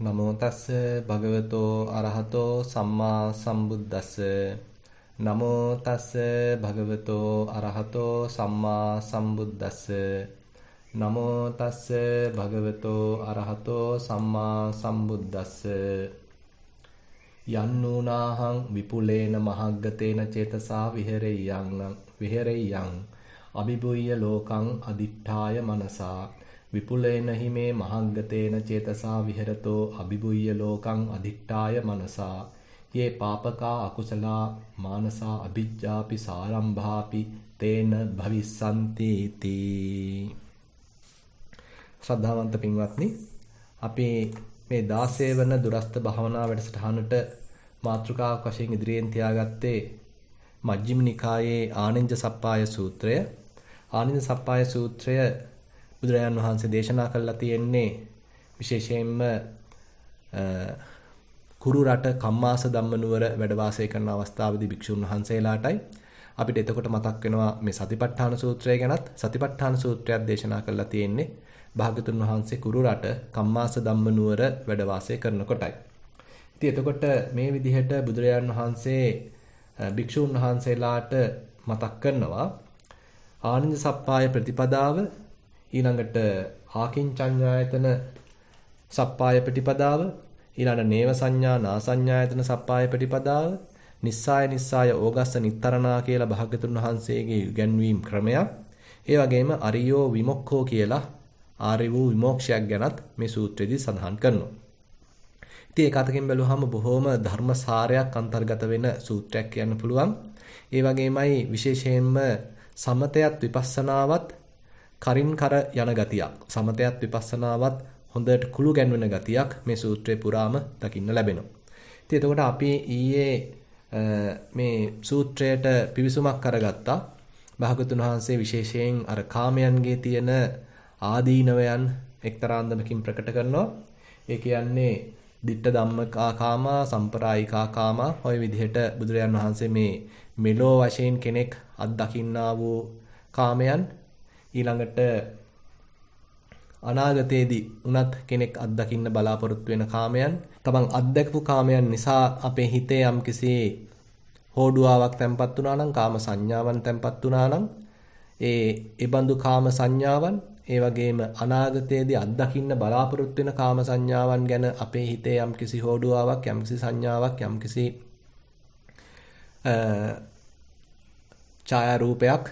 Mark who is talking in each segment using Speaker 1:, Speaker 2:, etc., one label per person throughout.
Speaker 1: නමෝ තස්ස භගවතෝ අරහතෝ සම්මා සම්බුද්දස්ස නමෝ තස්ස භගවතෝ අරහතෝ සම්මා සම්බුද්දස්ස නමෝ තස්ස භගවතෝ අරහතෝ සම්මා සම්බුද්දස්ස යන්නූනාහං විපුලේන මහග්ගතේන චේතසා විහෙරෙය්‍යං අභිභූය ලෝකං අදිඨාය මනසා විපුලේන හිමේ මහග්ගතේන චේතසා විහෙරතෝ අභිභූය ලෝකං අදිඨාය මනසා යේ පාපකා අකුසලා මානසා අභිජ්ජාපි සාරම්භාපි තේන භවිස්සන්ති තී. ශ්‍රද්ධාවන්ත පින්වත්නි, අපි මේ 16 වන දුරස්ත භාවනා වැඩසටහනට මාතෘකාවක් වශයෙන් ඉදිරියෙන් තියාගත්තේ මජ්ක්‍ධිම නිකායේ ආනෙන්ජ සප්පාය සූත්‍රය. ආනෙන්ජ සප්පාය සූත්‍රය බුදුරජාණන් වහන්සේ දේශනා කළා තියෙන්නේ විශේෂයෙන්ම කුරු රට කම්මාස ධම්ම නුවර වැඩ වාසය කරන අවස්ථාවේදී භික්ෂුන් වහන්සේලාටයි. අපිට එතකොට මතක් වෙනවා මේ සතිපට්ඨාන සූත්‍රය ගැනත්. සතිපට්ඨාන සූත්‍රයක් දේශනා කළා තියෙන්නේ භාග්‍යතුන් වහන්සේ කුරු රට කම්මාස ධම්ම නුවර වැඩ වාසය කරනකොටයි. ඉතින් එතකොට මේ විදිහට බුදුරජාණන් වහන්සේ භික්ෂුන් වහන්සේලාට මතක් කරනවා ආනන්ද සප්පාය ප්‍රතිපදාව, ඊළඟට ආකින්චඤ්ඤායතන සප්පාය ප්‍රතිපදාව, ඊළඟ නේව සංඥා නාසඤ්ඤායතන සප්පාය ප්‍රතිපදාව, නිස්සාය ඕගස්ස නිත්තරණා කියලා භාග්‍යතුන් වහන්සේගේ ඉගැන්වීම් ක්‍රමයක්. ඒ වගේම අරියෝ විමුක්ඛෝ කියලා ආර්ය වූ විමෝක්ෂයක් ගැනත් මේ සූත්‍රයේදී සඳහන් කරනවා. ඉතින් ඒක අතකින් බැලුවහම බොහොම ධර්මසාරයක් අන්තර්ගත වෙන සූත්‍රයක් කියන්න පුළුවන්. ඒ වගේමයි විශේෂයෙන්ම සමතයත් විපස්සනාවත් කරින් කර යන ගතියක්. සමතයත් විපස්සනාවත් හොඳට කුළු ගැන්වෙන ගතියක් මේ සූත්‍රේ පුරාම දකින්න ලැබෙනවා. ඉතින් එතකොට අපි ඊයේ මේ සූත්‍රයට පිවිසුමක් කරගත්තා. භාගතුන් වහන්සේ විශේෂයෙන් අර කාමයන්ගේ තියෙන ආදීනවයන් එක්තරා අන්දමකින් ප්‍රකට කරනවා. ඒ කියන්නේ ditta dhammaka kama samparaayika kama ඔය විදිහට බුදුරජාන් වහන්සේ මේ මෙලෝ වශයෙන් කෙනෙක් අත්දකින්නා වූ කාමයන්, ඊළඟට අනාගතයේදී උනත් කෙනෙක් අත්දකින්න බලාපොරොත්තු වෙන කාමයන්, තමන් අත්දැකපු කාමයන් නිසා අපේ හිතේ යම්කිසි හෝඩුවාවක් තැම්පත් වුණා නම්, කාම සංඥාවන් තැම්පත් වුණා නම්, ඒ බඳු කාම සංඥාවන්, ඒ වගේම අනාගතයේදී අත්දකින්න බලාපොරොත්තු වෙන කාම සංඥාවන් ගැන අපේ හිතේ යම්කිසි හෝඩුවාවක්, යම්කිසි සංඥාවක්, යම්කිසි ඡායාරූපයක්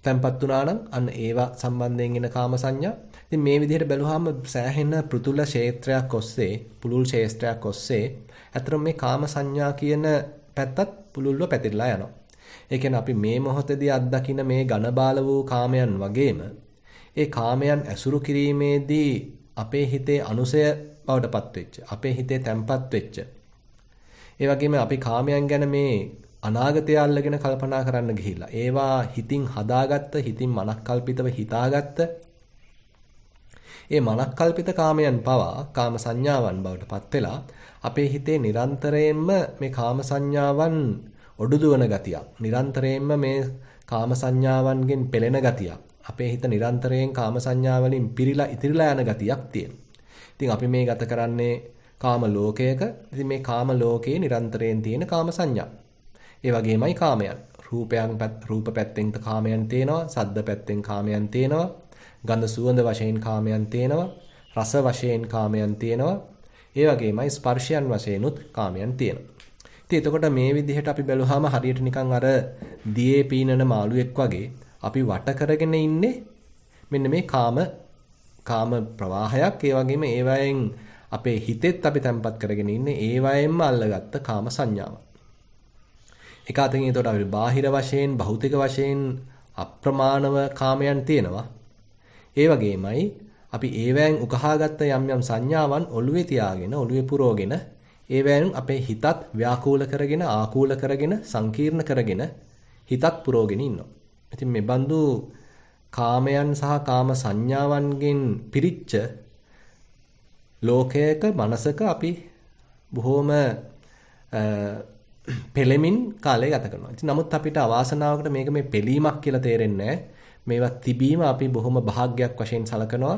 Speaker 1: තැම්පත් වුණා නම් අන්න ඒවා සම්බන්ධයෙන් එන කාම සංඥා. ඉතින් මේ විදිහට බැලුවාම සෑහෙන පෘතුල ක්ෂේත්‍රයක් ඔස්සේ, පුළුල් ක්ෂේත්‍රයක් ඔස්සේ අතර මේ කාම සංඥා කියන පැත්තත් පුළුල්ව පැතිරලා යනවා. ඒ කියන්නේ අපි මේ මොහොතේදී අත්දකින මේ ඝන බාල වූ කාමයන් වගේම ඒ කාමයන් ඇසුරු කිරීමේදී අපේ හිතේ අනුසය බවටපත් වෙච්ච, අපේ හිතේ තැම්පත් වෙච්ච, ඒ වගේම අපි කාමයන් ගැන මේ අනාගතය අල්ලගෙන කල්පනා කරන්න ගිහිල්ලා ඒවා හිතින් හදාගත්ත, හිතින් මනක්කල්පිතව හිතාගත්ත ඒ මනක්කල්පිත කාමයන් පවා කාම සංඥාවන් බවට පත් වෙලා අපේ හිතේ නිරන්තරයෙන්ම මේ කාම සංඥාවන් ඔඩුදුවන ගතියක්, නිරන්තරයෙන්ම මේ කාම සංඥාවන්ගෙන් පෙළෙන ගතියක්, අපේ හිත නිරන්තරයෙන් කාම සංඥාවලින් පිරීලා ඉතිරිලා යන ගතියක් තියෙනවා. ඉතින් අපි මේ ගත කරන්නේ කාම ලෝකයක. ඉතින් මේ කාම ලෝකේ නිරන්තරයෙන් තියෙන කාම සංඥා. ඒ වගේමයි කාමයන්. රූප පැත්තෙන් කාමයන් තියෙනවා, ශබ්ද පැත්තෙන් කාමයන් තියෙනවා, ගන්ධ සුවඳ වශයෙන් කාමයන් තියෙනවා, රස වශයෙන් කාමයන් තියෙනවා, ඒ වගේමයි ස්පර්ශයන් වශයෙන්ුත් කාමයන් තියෙනවා. ඉතින් එතකොට මේ විදිහට අපි බැලුවාම හරියට නිකන් අර දියේ පීනන මාළුවෙක් වගේ අපි වට කරගෙන ඉන්නේ මෙන්න මේ කාම ප්‍රවාහයක්. ඒ වගේම ඒවයෙන් අපේ හිතෙත් අපි තැම්පත් කරගෙන ඉන්නේ ඒවයෙන්ම අල්ලගත්ත කාම සංඥාව. එක අතකින් එතකොට අපි බාහිර වශයෙන්, භෞතික වශයෙන් අප්‍රමාණව කාමයන් තියෙනවා. ඒ වගේමයි අපි ඒවැයෙන් උකහාගත්ත යම් යම් සංඥාවන් ඔළුවේ තියාගෙන, ඔළුවේ පුරවගෙන ඒවැයෙන් අපේ හිතත් ව්‍යාකූල කරගෙන, ආකූල කරගෙන, සංකීර්ණ කරගෙන හිතත් පුරවගෙන ඉන්නවා. ඉතින් මේ බඳු කාමයන් සහ කාම සංඥාවන්ගෙන් පිරිච්ච ලෝකයක, මනසක අපි බොහොම පෙළෙමින් කාලය ගත කරනවා. ඉතින් නමුත් අපිට අවාසනාවකට මේක මේ පෙළීමක් කියලා තේරෙන්නේ නැහැ. මේවා තිබීම අපි බොහොම භාග්යක් වශයෙන් සලකනවා.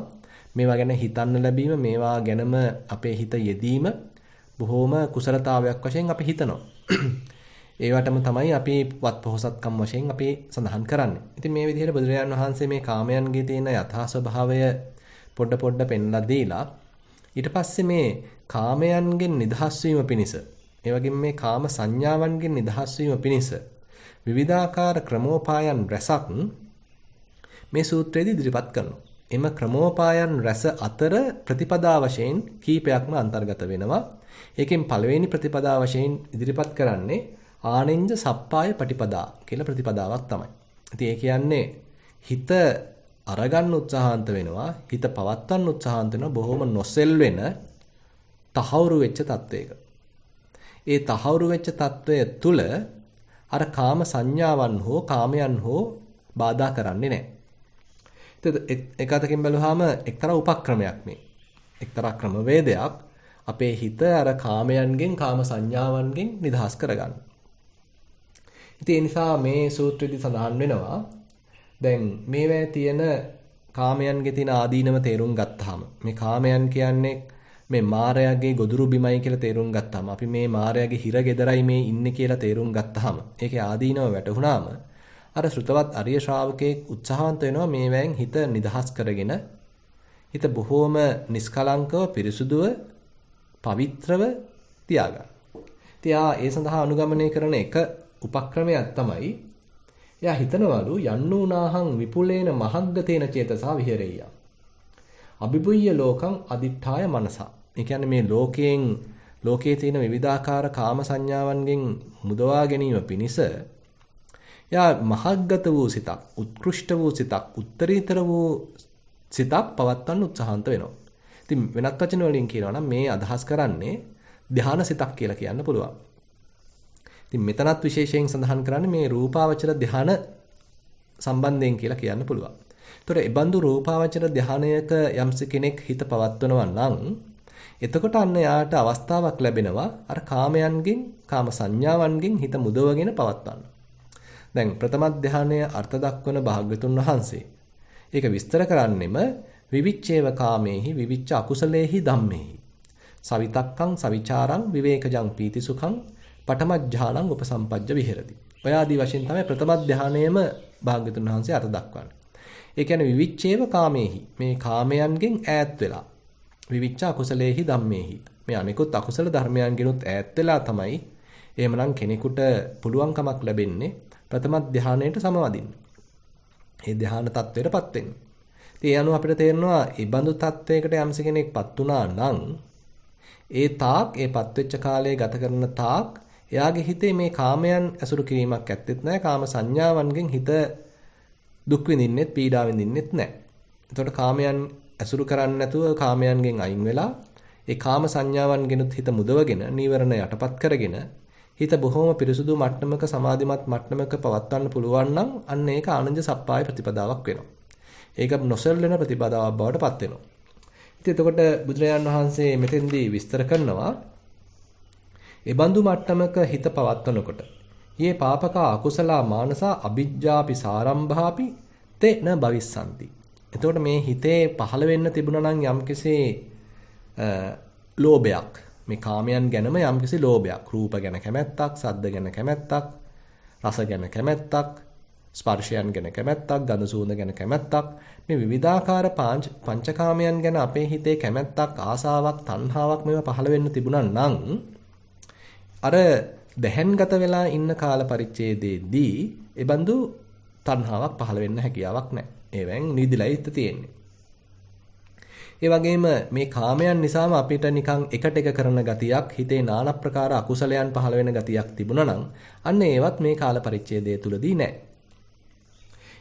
Speaker 1: මේවා ගැන හිතන්න ලැබීම, මේවා ගැනම අපේ හිත යෙදීම බොහොම කුසලතාවයක් වශයෙන් අපි හිතනවා. ඒවටම තමයි අපි වත් පොහසත්කම් වශයෙන් අපි සඳහන් කරන්නේ. ඉතින් මේ විදිහට බුදුරජාණන් වහන්සේ මේ කාමයන්ගේ තියෙන යථා ස්වභාවය පොඩ පෙන්ලා දීලා ඊට පස්සේ මේ කාමයන්ගෙන් නිදහස් වීම පිණිස, ඒ වගේම මේ කාම සංඥාවන්ගෙන් නිදහස් වීම පිණිස විවිධාකාර ක්‍රමෝපායන් රැසක් මේ සූත්‍රයේදී ඉදිරිපත් කරනවා. එම ක්‍රමෝපායන් රැස අතර ප්‍රතිපදා වශයෙන් කීපයක්ම අන්තර්ගත වෙනවා. ඒකෙන් පළවෙනි ප්‍රතිපදා වශයෙන් ඉදිරිපත් කරන්නේ ආනෙන්ජ සප්පාය පටිපදා කියලා ප්‍රතිපදාවක් තමයි. ඉතින් ඒ කියන්නේ හිත අරගන්න උත්සාහන්ත වෙනවා, හිත පවත්වන්න උත්සාහන්ත වෙනවා බොහොම නොසෙල් වෙන තහවුරු වෙච්ච තත්වයක. ඒ තහවුරු වෙච්ච තත්වය තුල අර කාම සංඥාවන් හෝ කාමයන් හෝ බාධා කරන්නේ නැහැ. ඒක අතකින් බැලුවාම එක්තරා උපක්‍රමයක් මේ. එක්තරා ක්‍රමවේදයක් අපේ හිත අර කාමයන්ගෙන් කාම සංඥාවන්ගෙන් නිදහස් කරගන්න. ඉතින් ඒ නිසා මේ සූත්‍රයේදී සඳහන් වෙනවා දැන් මේවැය තියෙන කාමයන්ගේ තියෙන ආදීනව තේරුම් ගත්තාම මේ කාමයන් කියන්නේ මේ මායාවේ ගොදුරු බිමයි කියලා තේරුම් ගත්තාම අපි මේ මායාවේ හිර ගෙදරයි මේ ඉන්නේ කියලා තේරුම් ගත්තාම ඒකේ ආදීනව වැටහුණාම අර ශ්‍රුතවත් ආර්ය ශ්‍රාවකෙක් උත්සාහවන්ත වෙනවා මේවෙන් හිත නිදහස් කරගෙන හිත බොහෝම නිස්කලංකව පිරිසුදුව පවිත්‍රව තියාගන්න. ඉතින් ඒ සඳහා අනුගමනය කරන එක උපක්‍රමයක් තමයි එයා හිතනවලු යන්නූනාහං විපුලේන මහග්ගතේන චේතසා විහෙරෙය්‍ය. අභිභුය්‍ය ලෝකං අදිඨාය මනසා. ඒ කියන්නේ මේ ලෝකයේ තියෙන විවිධාකාර කාම සංඥාවන්ගෙන් මුදවා ගැනීම පිණිස යා මහග්ගත වූ සිතක්, උත්කෘෂ්ඨ වූ සිතක්, උත්තරීතර වූ සිතක් පවත්වන්න උත්සාහන්ත වෙනවා. ඉතින් වෙනත් වචන වලින් කියනවා නම් මේ අදහස් කරන්නේ ධානා සිතක් කියලා කියන්න පුළුවන්. ඉතින් මෙතනත් විශේෂයෙන් සඳහන් කරන්නේ මේ රූපාවචර ධාන සම්බන්ධයෙන් කියලා කියන්න පුළුවන්. ඒතර ඒ බඳු රූපාවචර ධානයක යම්ස කෙනෙක් හිත පවත්වනවා නම් එතකොට අන්න යාට අවස්ථාවක් ලැබෙනවා අර කාමයන්ගෙන් කාම සංඥාවන්ගෙන් හිත මුදවගෙන පවත්වන්න. දැන් ප්‍රථම ධානය අර්ථ දක්වන භාග්‍යතුන් වහන්සේ ඒක විස්තර කරන්නෙම විවිච්ඡේව කාමේහි විවිච්ඡ අකුසලේහි ධම්මේහි සවිතක්කං සවිචාරං විවේකජං පීතිසුඛං පඨමඥානං උපසම්පජ්ජ විහෙරති. ඔය ආදී වශයෙන් තමයි ප්‍රථම ධානයේම භාග්‍යතුන් වහන්සේ අර්ථ දක්වන්නේ. ඒ කියන්නේ විවිච්ඡේව කාමේහි මේ කාමයන්ගෙන් ඈත් වෙලා විවිච්ඡ අකුසලේහි ධම්මේහි මේ අනිකුත් අකුසල ධර්මයන්ගෙනුත් ඈත් වෙලා තමයි එහෙමනම් කෙනෙකුට පුළුවන්කමක් ලැබෙන්නේ ප්‍රථම ධානයට සමවදින්න. මේ ධාන තත්වයටපත් වෙන්න. ඉතින් ඒ අනුව අපිට තේරෙනවා මේ බඳු තත්වයකට යම්ස කෙනෙක්පත් වුණා නම් ඒ තාක් ඒපත් වෙච්ච කාලය ගත කරන තාක් එයාගේ හිතේ මේ කාමයන් ඇසුරු කිරීමක් ඇත්තෙත් නැහැ. කාම සංඥාවන්ගෙන් හිත දුක් විඳින්නෙත් පීඩා විඳින්නෙත් නැහැ. එතකොට කාමයන් ඇසුරු කරන්නේ නැතුව කාමයන්ගෙන් අයින් වෙලා ඒ කාම සංඥාවන්ගෙනුත් හිත මුදවගෙන නීවරණ යටපත් කරගෙන හිත බොහොම පිරිසුදු මට්ටමක සමාධිමත් මට්ටමක පවත්වන්න පුළුවන් නම් අන්න ඒක ආනන්ද සප්පාය ප්‍රතිපදාවක් වෙනවා. ඒක නොසල් වෙන ප්‍රතිපදාවක් බවට පත් වෙනවා. ඉතින් එතකොට බුදුරජාණන් වහන්සේ මෙතෙන්දී විස්තර කරනවා ඒ බඳු මට්ටමක හිත පවත්වනකොට යේ පාපක අකුසලා මානසා අ비ජ්ජාපි සාරම්භාපි තේන භවිස්සanti. එතකොට මේ හිතේ පහළ වෙන්න තිබුණා නම් යම්කිසි ලෝභයක් මේ කාමයන් ගැනම යම්කිසි ලෝභයක් රූප ගැන කැමැත්තක්, සද්ද ගැන කැමැත්තක්, රස ගැන කැමැත්තක්, ස්පර්ශයන් ගැන කැමැත්තක්, ගඳ සුවඳ ගැන කැමැත්තක් මේ විවිධාකාර පංචකාමයන් ගැන අපේ හිතේ කැමැත්තක්, ආසාවක්, තණ්හාවක් මේවා පහළ වෙන්න තිබුණා නම් අර දැහැන්ගත වෙලා ඉන්න කාල පරිච්ඡේදයේදී ඒ බඳු තණ්හාවක් පහළ වෙන්න හැකියාවක් නැහැ. ඒවෙන් නිදිලා ඉත තියෙන්නේ. ඒ වගේම මේ කාමයන් නිසාම අපිට නිකන් එකට එක කරන ගතියක්, හිතේ নানা ප්‍රකාර අකුසලයන් පහළ වෙන ගතියක් තිබුණා නම් අන්න ඒවත් මේ කාල පරිච්ඡේදය තුලදී නැහැ.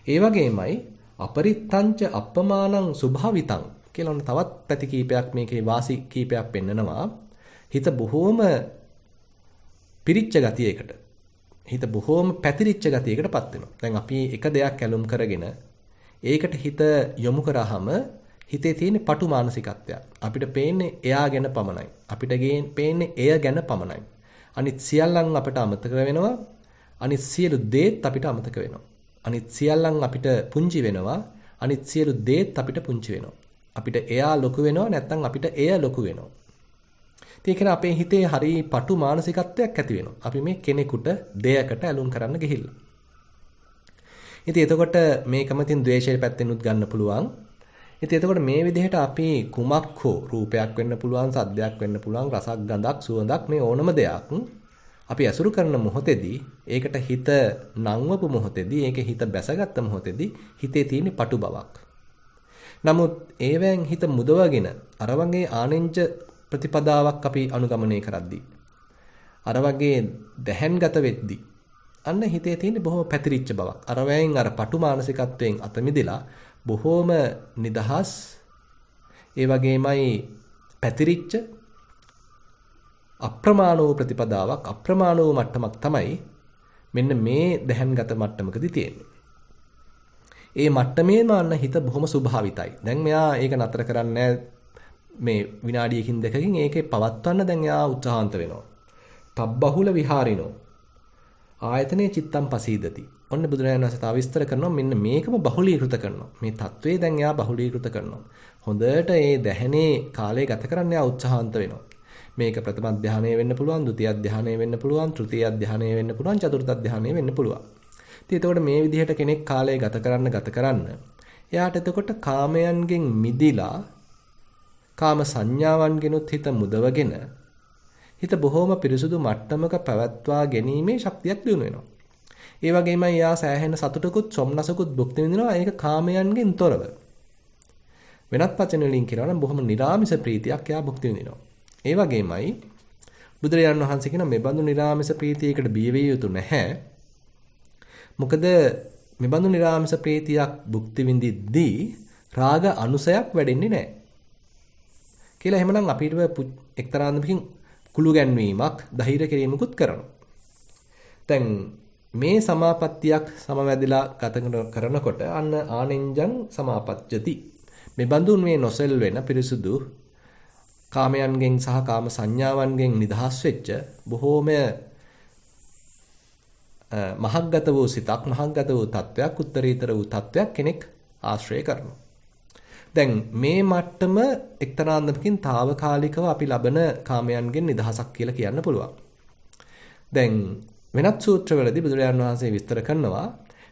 Speaker 1: ඒ වගේමයි අපරිත්තංච අප්පමානං සුභාවිතං කියලා තවත් පැති කීපයක් මේකේ වාසි කීපයක් පෙන්නනවා. හිත බොහෝම පිරිච්ච ගතියකට, හිත බොහෝම පැතිරිච්ච ගතියකටපත් වෙනවා. දැන් අපි එක දෙයක් ඇලුම් කරගෙන ඒකට හිත යොමු කරාම හිතේ තියෙන පටු මානසිකත්වයක්. අපිට පේන්නේ එයා ගැන පමණයි. අපිට පේන්නේ එය ගැන පමණයි. අනිත් සියල්ලන් අපට අමතක වෙනවා. අනිත් සියලු දේත් අපිට අමතක වෙනවා. අනිත් සියල්ලන් අපිට පුංචි වෙනවා. අනිත් සියලු දේත් අපිට පුංචි වෙනවා. අපිට එයා ලොකු වෙනවා නැත්නම් අපිට එය ලොකු වෙනවා. ඒ කියන්නේ අපේ හිතේ හරි පටු මානසිකත්වයක් ඇති වෙනවා. අපි මේ කෙනෙකුට දෙයකට ඇලුම් කරන්න ගිහිල්ලා. ඉතින් එතකොට මේකම තින් ද්වේෂයේ පැත්තෙනුත් ගන්න පුළුවන්. ඉතින් එතකොට මේ විදිහට අපි කුමක් හෝ රූපයක් වෙන්න පුළුවන්, සද්දයක් වෙන්න පුළුවන්, රසක්, ගඳක්, සුවඳක් මේ ඕනම දෙයක් අපි ඇසුරු කරන මොහොතේදී ඒකට හිත නංවපු මොහොතේදී ඒකේ හිත බැසගත්ත මොහොතේදී හිතේ තියෙන පටු බවක්. නමුත් ඒවෙන් හිත මුදවගෙන අර වගේ ආනෙන්ජ ප්‍රතිපදාවක් අපි අනුගමනය කරද්දී අර වගේ දැහැන්ගත වෙද්දී අන්න හිතේ තියෙන බොහොම පැතිරිච්ච බවක්. අර වෑයෙන් අර පටු මානසිකත්වයෙන් අත මිදලා බොහොම නිදහස් ඒ වගේමයි පැතිරිච්ච අප්‍රමාණ වූ ප්‍රතිපදාවක් අප්‍රමාණ වූ මට්ටමක් තමයි මෙන්න මේ දැහැන්ගත මට්ටමකදී තියෙන්නේ. ඒ මට්ටමේම අන්න හිත බොහොම ස්වභාවිතයි. දැන් මෙයා ඒක නතර කරන්නේ මේ විනාඩියකින් දෙකකින් ඒකේ පවත්වන්න දැන් එයා උත්සාහන්ත වෙනවා. තබ්බහුල විහාරිනෝ ආයතනේ චිත්තම් පසීදති. ඔන්න බුදුරජාණන් වහන්සේ තව විස්තර කරනවා මෙන්න මේකම බහුලීකృత කරනවා. මේ தત્ත්වය දැන් එයා බහුලීකృత කරනවා. හොඳට ඒ දැහැනේ කාලය ගත කරන්න එයා උත්සාහන්ත වෙනවා. මේක ප්‍රථම ධානය වෙන්න පුළුවන්, ဒုတိ ධානය වෙන්න පුළුවන්, තෘතීය ධානය වෙන්න පුළුවන්, චතුර්ථ ධානය වෙන්න පුළුවන්. ඉතින් එතකොට මේ විදිහට කෙනෙක් කාලය ගත කරන්න එයාට එතකොට කාමයන්ගෙන් මිදිලා කාම සංඥාවන්ගෙනුත් හිත මුදවගෙන හිත බොහොම පිරිසුදු මට්ටමක පැවැත්වා ගැනීමේ ශක්තියක් දිනු වෙනවා. ඒ වගේමයි යා සෑහෙන සතුටකුත් සොම්නසකුත් භුක්ති විඳිනවා ඒක කාමයන්ගෙන් තොරව. වෙනත් වචන වලින් කියනවා නම් බොහොම නිරාමිස ප්‍රීතියක් යා භුක්ති විඳිනවා. ඒ වගේමයි බුදුරජාණන් වහන්සේ කියන මේ බඳු නිරාමිස ප්‍රීතියකට බිය විය යුතු නැහැ. මොකද මේ බඳු නිරාමිස ප්‍රීතියක් භුක්ති විඳිද්දී රාග අනුසයක් වැඩෙන්නේ නැහැ. කියලා එහෙමනම් අපිට එක්තරා අන්දමකින් කුළු ගැන්වීමක් ධෛර්ය කිරීමකුත් කරනවා. දැන් මේ සමාපත්තියක් සමවැදිලා ගත කරනකොට අන්න ආනෙන්ජං සමාපත්‍යති. මේ බඳුන් මේ නොසෙල් වෙන පිරිසුදු කාමයන්ගෙන් සහ කාම සංඥාවන්ගෙන් නිදහස් වෙච්ච බොහෝම මහග්ගත වූ සිතක් මහග්ගත වූ තත්වයක් උත්තරීතර වූ තත්වයක් කෙනෙක් ආශ්‍රය කරනවා. දැන් මේ මට්ටම එක්තරා අන්දමකින් తాවකාලිකව අපි ලබන කාමයන්ගෙන් නිදහසක් කියලා කියන්න පුළුවන්. දැන් වෙනත් සූත්‍රවලදී බුදුරජාණන් වහන්සේ විස්තර කරනවා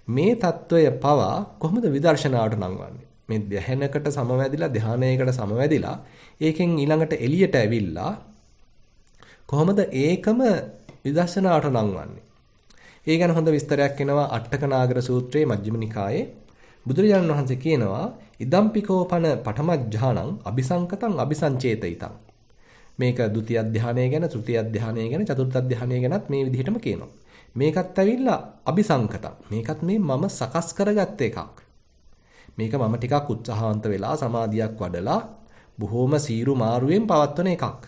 Speaker 1: මේ తত্ত্বය පවා කොහොමද විදර්ශනාවට නංවන්නේ. මේ ධ්‍යානයකට සමවැදිලා ධ්‍යානයකට සමවැදිලා ඒකෙන් ඊළඟට එළියට ඇවිල්ලා කොහොමද ඒකම විදර්ශනාවට නංවන්නේ. ඒ ගැන හොඳ විස්තරයක් එනවා අට්ඨක නාගර සූත්‍රයේ මජ්ක්‍ධිම නිකායේ බුදුරජාණන් වහන්සේ කියනවා ඉදම්පිකෝපන පඨමඥානං අபிසංකතං අபிසංචේතිතං. මේක ဒုတိ ය ධානය ගැන, තෘතිය ධානය ගැන, චතුර්ථ ධානය ගැනත් මේ විදිහටම කියනවා. මේකත් ඇවිල්ලා අபிසංකතං. මේකත් මේ මම සකස් කරගත්ත එකක්. මේක මම ටිකක් උත්සාහවන්ත වෙලා සමාධියක් වඩලා බොහොම සීරු මාරුවෙන් පවත්වන එකක්.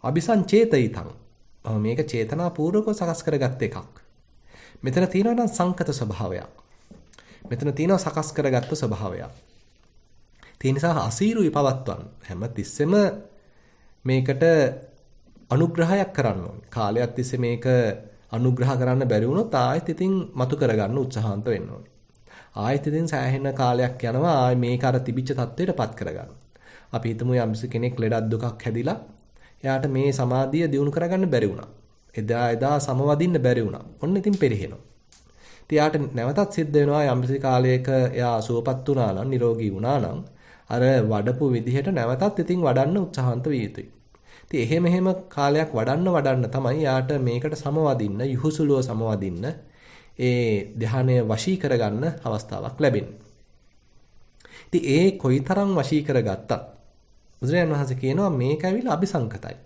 Speaker 1: අபிසංචේතිතං. මේක චේතනාපූර්වකව සකස් කරගත්ත එකක්. මෙතන තියෙනවා නම් සංකත ස්වභාවයක්. මෙතන තියෙනවා සකස් කරගත්ත ස්වභාවයක්. ඒ නිසා අසීරුයි පවත්වන්න. හැම තිස්සෙම මේකට අනුග්‍රහයක් කරන්න ඕනේ. කාලයක් තිස්සේ මේක අනුග්‍රහ කරන්න බැරි වුණොත් ආයෙත් ඉතින් මතු කරගන්න උත්සාහන්ත වෙන්න ඕනේ. ආයෙත් ඉතින් සෑහෙන කාලයක් යනවා ආයෙ මේක අර තිබිච්ච තත්ත්වයටපත් කරගන්න. අපි හිතමු යම්ස කෙනෙක් ලෙඩක් දුකක් හැදිලා එයාට මේ සමාධිය දියුණු කරගන්න බැරි වුණා. එදා සමවදින්න බැරි වුණා. ඔන්න ඉතින් පෙරහෙනවා. ඉතින් යාට නැවතත් සිද්ධ වෙනවා යම්සි කාලයක එයා සුවපත් වුණා නම් නිරෝගී වුණා නම් අර වඩපු විදිහට නැවතත් ඉතින් වඩන්න උත්සාහන්ත විය යුතුයි. ඉතින් එහෙම කාලයක් වඩන්න තමයි යාට මේකට සමවදින්න යහුසුලුව සමවදින්න ඒ ධානය වශී කරගන්න අවස්ථාවක් ලැබෙන්නේ. ඉතින් ඒ කොයිතරම් වශී කරගත්තත් බුදුරජාණන් වහන්සේ කියනවා මේක ඇවිල්ලා අபிසංකතයි.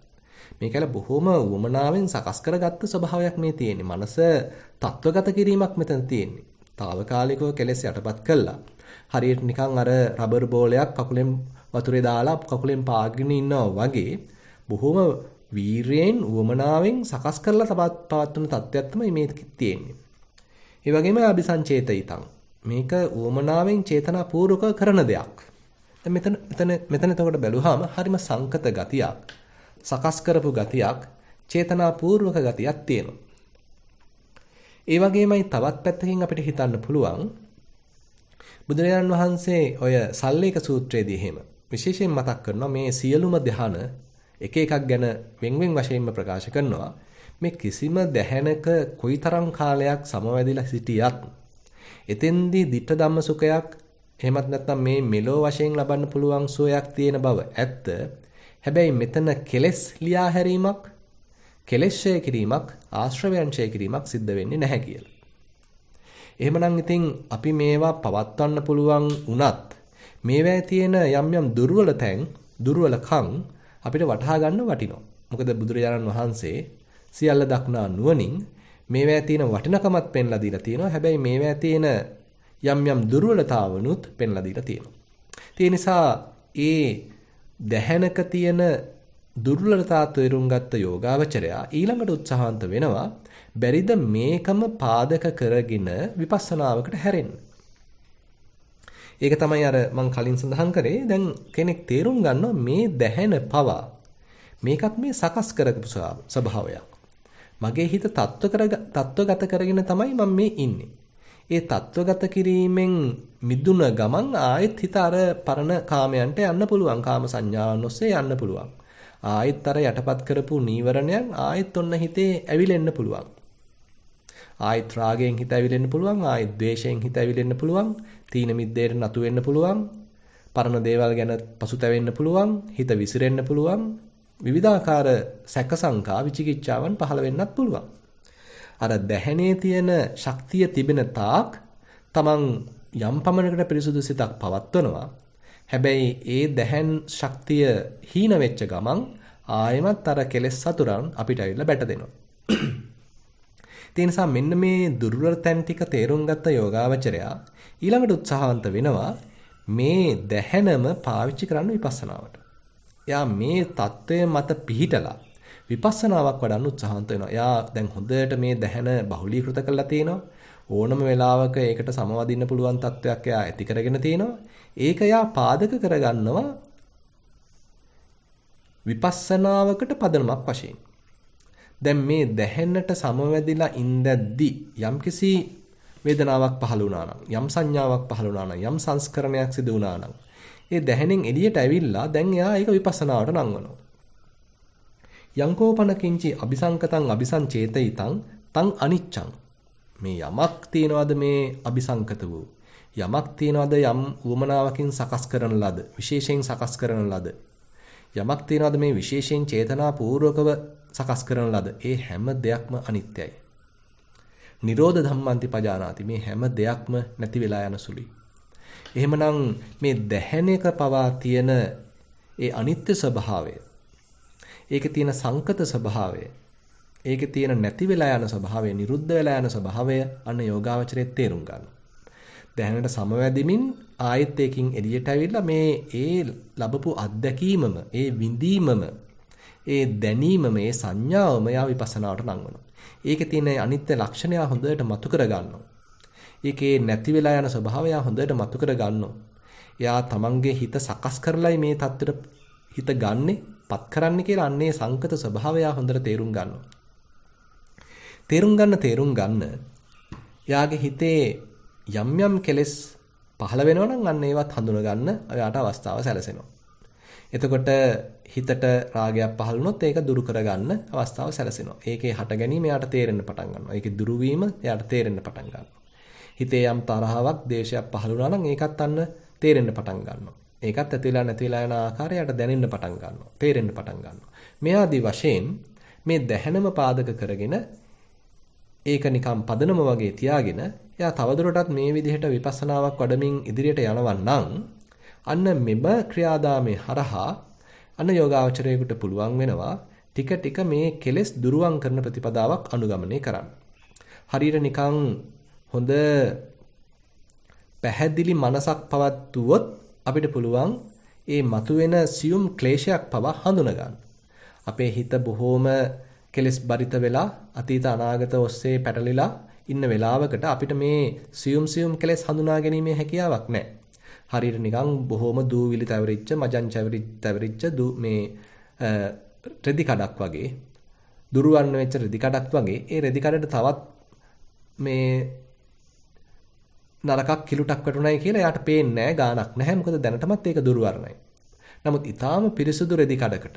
Speaker 1: මේකල බොහොම වමනාවෙන් සකස් කරගත්ත ස්වභාවයක් මේ තියෙන්නේ. මනස තත්වගත කිරීමක් මෙතන තියෙන්නේ. తాවකාලිකව කෙලෙස් යටපත් කළා. හරියට නිකන් අර රබර් බෝලයක් කකුලෙන් වතුරේ දාලා කකුලෙන් පාගගෙන ඉන්නවා වගේ බොහොම වීරයෙන් වමනාවෙන් සකස් කරලා පවත්වන තත්ත්වයක් තමයි මේ තියෙන්නේ. ඒ වගේම අபிසංචේතිතං. මේක වමනාවෙන් චේතනාපූර්වක කරන දෙයක්. දැන් මෙතන එතකොට බැලුවාම හරිම සංකත ගතියක්, සකස් කරපු ගතියක්, චේතනාපූර්වක ගතියක් තියෙනවා. ඒ වගේමයි තවත් පැත්තකින් අපිට හිතන්න පුළුවන් බුදුරජාණන් වහන්සේ ඔය සල්ලේක සූත්‍රයේදී එහෙම විශේෂයෙන් මතක් කරනවා මේ සියලුම ධ්‍යාන එක එකක් ගැන වෙන් වශයෙන්ම ප්‍රකාශ කරනවා. මේ කිසිම දැහැනක කොයිතරම් කාලයක් සමවැදිලා සිටියත් එතෙන්දී ditta ධම්ම සුඛයක් එහෙමත් නැත්නම් මේ මෙලෝ වශයෙන් ලබන්න පුළුවන් සුවයක් තියෙන බව ඇත්ත. හැබැයි මෙතන කෙලෙස් ලියා හැරීමක්, කෙලෙස් ඡය කිරීමක්, ආශ්‍රවයන් ඡය කිරීමක් සිද්ධ වෙන්නේ නැහැ කියලා. එහෙමනම් ඉතින් අපි මේවා පවත්වන්න පුළුවන් වුණත් මේවැය තියෙන යම් දුර්වල තැන්, දුර්වලකම් අපිට වටහා ගන්න වටිනවා. මොකද බුදුරජාණන් වහන්සේ සියල්ල දක්නා නුවණින් මේවැය තියෙන වටිනකමත් පෙන්ලා දීලා තියෙනවා. හැබැයි මේවැය තියෙන යම් දුර්වලතාවනුත් පෙන්ලා දීලා තියෙනවා. ඒ නිසා ඒ දැහැනක තියෙන දුර්වලතා තේරුම් ගත්ත යෝගාවචරයා ඊළඟට උත්සාහන්ත වෙනවා බැරිද මේකම පාදක කරගෙන විපස්සනාවකට හැරෙන්න. ඒක තමයි අර මම කලින් සඳහන් කරේ. දැන් කෙනෙක් තේරුම් ගන්නවා මේ දැහැන පවා මේකත් මේ සකස් කරපු ස්වභාවයක්. මගේ හිත තත්ත්වගත කරගෙන තමයි මම මේ ඉන්නේ. ඒ තත්ත්වගත කිරීමෙන් මිදුන ගමන් ආයෙත් හිත අර පරණ කාමයන්ට යන්න පුළුවන්. කාම සංඥාවන් ඔස්සේ යන්න පුළුවන්. ආයෙත් අර යටපත් කරපු නීවරණයන් ආයෙත් ඔන්න හිතේ ඇවිලෙන්න පුළුවන්. ආයෙත් රාගයෙන් හිත ඇවිලෙන්න පුළුවන්. ආයෙත් ද්වේෂයෙන් හිත ඇවිලෙන්න පුළුවන්. තීන මිද්දේට නතු වෙන්න පුළුවන්. පරණ දේවල් ගැන පසුතැවෙන්න පුළුවන්. හිත විසිරෙන්න පුළුවන්. විවිධාකාර සැක සංකා විචිකිච්ඡාවන් පහළ වෙන්නත් පුළුවන්. අර දැහැනේ තියෙන ශක්තිය තිබෙන තාක් තමන් යම් පමණකට පිරිසුදු සිතක් පවත්වනවා. හැබැයි ඒ දැහැන් ශක්තිය හීන වෙච්ච ගමන් ආයෙමත් අර කෙලෙස් සතුරන් අපිට ඇවිල්ලා බැට දෙනවා. ඒ නිසා මෙන්න මේ දුර්වල තැන් ටික තේරුම් ගත්ත යෝගාවචරයා ඊළඟට උත්සාහවන්ත වෙනවා මේ දැහැනම පාවිච්චි කරන්න විපස්සනාවට. එයා මේ தত্ত্বය මත පිහිටලා විපස්සනාවක් වඩන්න උත්සාහන්ත වෙනවා. එයා දැන් හොඳට මේ දැහැන බහුලීකృత කරලා තිනවා. ඕනම වෙලාවක ඒකට සමවදින්න පුළුවන් තත්වයක් එයා ඇති කරගෙන තිනවා. ඒක එයා පාදක කරගන්නවා විපස්සනාවකට පදනමක් වශයෙන්. දැන් මේ දැහැන්නට සමවැදිලා ඉඳද්දි යම්කිසි වේදනාවක් පහළ වුණා නම්, යම් සංඥාවක් පහළ වුණා නම්, යම් සංස්කරණයක් සිදු වුණා නම්, ඒ දැහැනෙන් එළියට ඇවිල්ලා දැන් එයා ඒක විපස්සනාවට නංවනවා. යංකෝපන කිංචි අபிසංකතං අபிසංචේතිතං තං අනිච්ඡං. මේ යමක් තියනවාද මේ අபிසංකත වූ, යමක් තියනවාද යම් උවමනාවකින් සකස් කරන ලද, විශේෂයෙන් සකස් කරන ලද, යමක් තියනවාද මේ විශේෂයෙන් චේතනා පූර්වකව සකස් කරන ලද, ඒ හැම දෙයක්ම අනිත්‍යයි. නිරෝධ ධම්මන්ති පජානාති. මේ හැම දෙයක්ම නැති වෙලා යන සුළුයි. එහෙමනම් මේ දැහැනක පවා තියෙන ඒ අනිත්‍ය ස්වභාවය, ඒකේ තියෙන සංකත ස්වභාවය, ඒකේ තියෙන නැති වෙලා යන ස්වභාවය, නිරුද්ධ වෙලා යන ස්වභාවය අන්න යෝගාවචරයේ තේරුම් ගන්නවා. දැහැනට සමවැදෙමින් ආයෙත් ඒකින් එළියට ඇවිල්ලා මේ ඒ ලැබපු අත්දැකීමම, ඒ විඳීමම, ඒ දැනීමම, ඒ සංඥාවම යා විපස්සනාවට නංවනවා. ඒකේ තියෙන අනිත්‍ය ලක්ෂණය හොඳට මතු කර ගන්නවා. ඒකේ නැති වෙලා යන ස්වභාවය හොඳට මතු කර ගන්නවා. එයා තමන්ගේ හිත සකස් කරලයි මේ தත්තර හිත ගන්නෙ, පත් කරන්නේ කියලා අන්නේ සංකත ස්වභාවය හොඳට තේරුම් ගන්නවා. තේරුම් ගන්න එයාගේ හිතේ යම් කෙලෙස් පහළ වෙනවා නම් අන්න ඒවත් හඳුන ගන්න එයාට අවස්ථාව සැලසෙනවා. එතකොට හිතට රාගයක් පහළ වුණොත් ඒක දුරු කරගන්න අවස්ථාව සැලසෙනවා. ඒකේ හට ගැනීම එයාට තේරෙන්න පටන් ගන්නවා. ඒකේ දුරු වීම එයාට තේරෙන්න පටන් ගන්නවා. හිතේ යම් තරහාවක්, ද්වේෂයක් පහළ වුණා නම් ඒකත් අන්න තේරෙන්න පටන් ගන්නවා. ඒකත් ඇති වෙලා නැති වෙලා යන ආකාරයට දැනෙන්න පටන් ගන්නවා. තේරෙන්න පටන් ගන්නවා. මේ ආදී වශයෙන් මේ දැහැනම පාදක කරගෙන ඒක නිකම් පදනම වගේ තියාගෙන එයා තවදුරටත් මේ විදිහට විපස්සනාවක් වඩමින් ඉදිරියට යනවා නම් අන්න මෙම ක්‍රියාදාමයේ හරහා අන්න යෝගාවචරයෙකුට පුළුවන් වෙනවා ටික ටික මේ කෙලෙස් දුරුවන් කරන ප්‍රතිපදාවක් අනුගමනය කරන්න. හරියට නිකන් හොඳ පැහැදිලි මනසක් පවත්වුවොත් අපිට පුළුවන් ඒ මතුවෙන සියුම් ක්ලේශයක් පවා හඳුන ගන්න. අපේ හිත බොහෝම කෙලෙස් බරිත වෙලා අතීත අනාගත ඔස්සේ පැටලිලා ඉන්න වෙලාවකට අපිට මේ සියුම් කෙලෙස් හඳුනා ගැනීමේ හැකියාවක් නැහැ. හරියට නිකන් බොහෝම දූවිලි තැවරිච්ච, මජන් තැවරිච්ච මේ රෙදි කඩක් වගේ, දුරවන්න වෙච්ච රෙදි කඩක් වගේ ඒ රෙදි කඩට තවත් මේ නරකක් කිලුටක් වැටුණයි කියලා එයාට පේන්නේ නැහැ, ගාණක් නැහැ. මොකද දැනටමත් ඒක දුර්වර්ණයි. නමුත් ඊටාම පිරිසුදු රෙදි කඩකට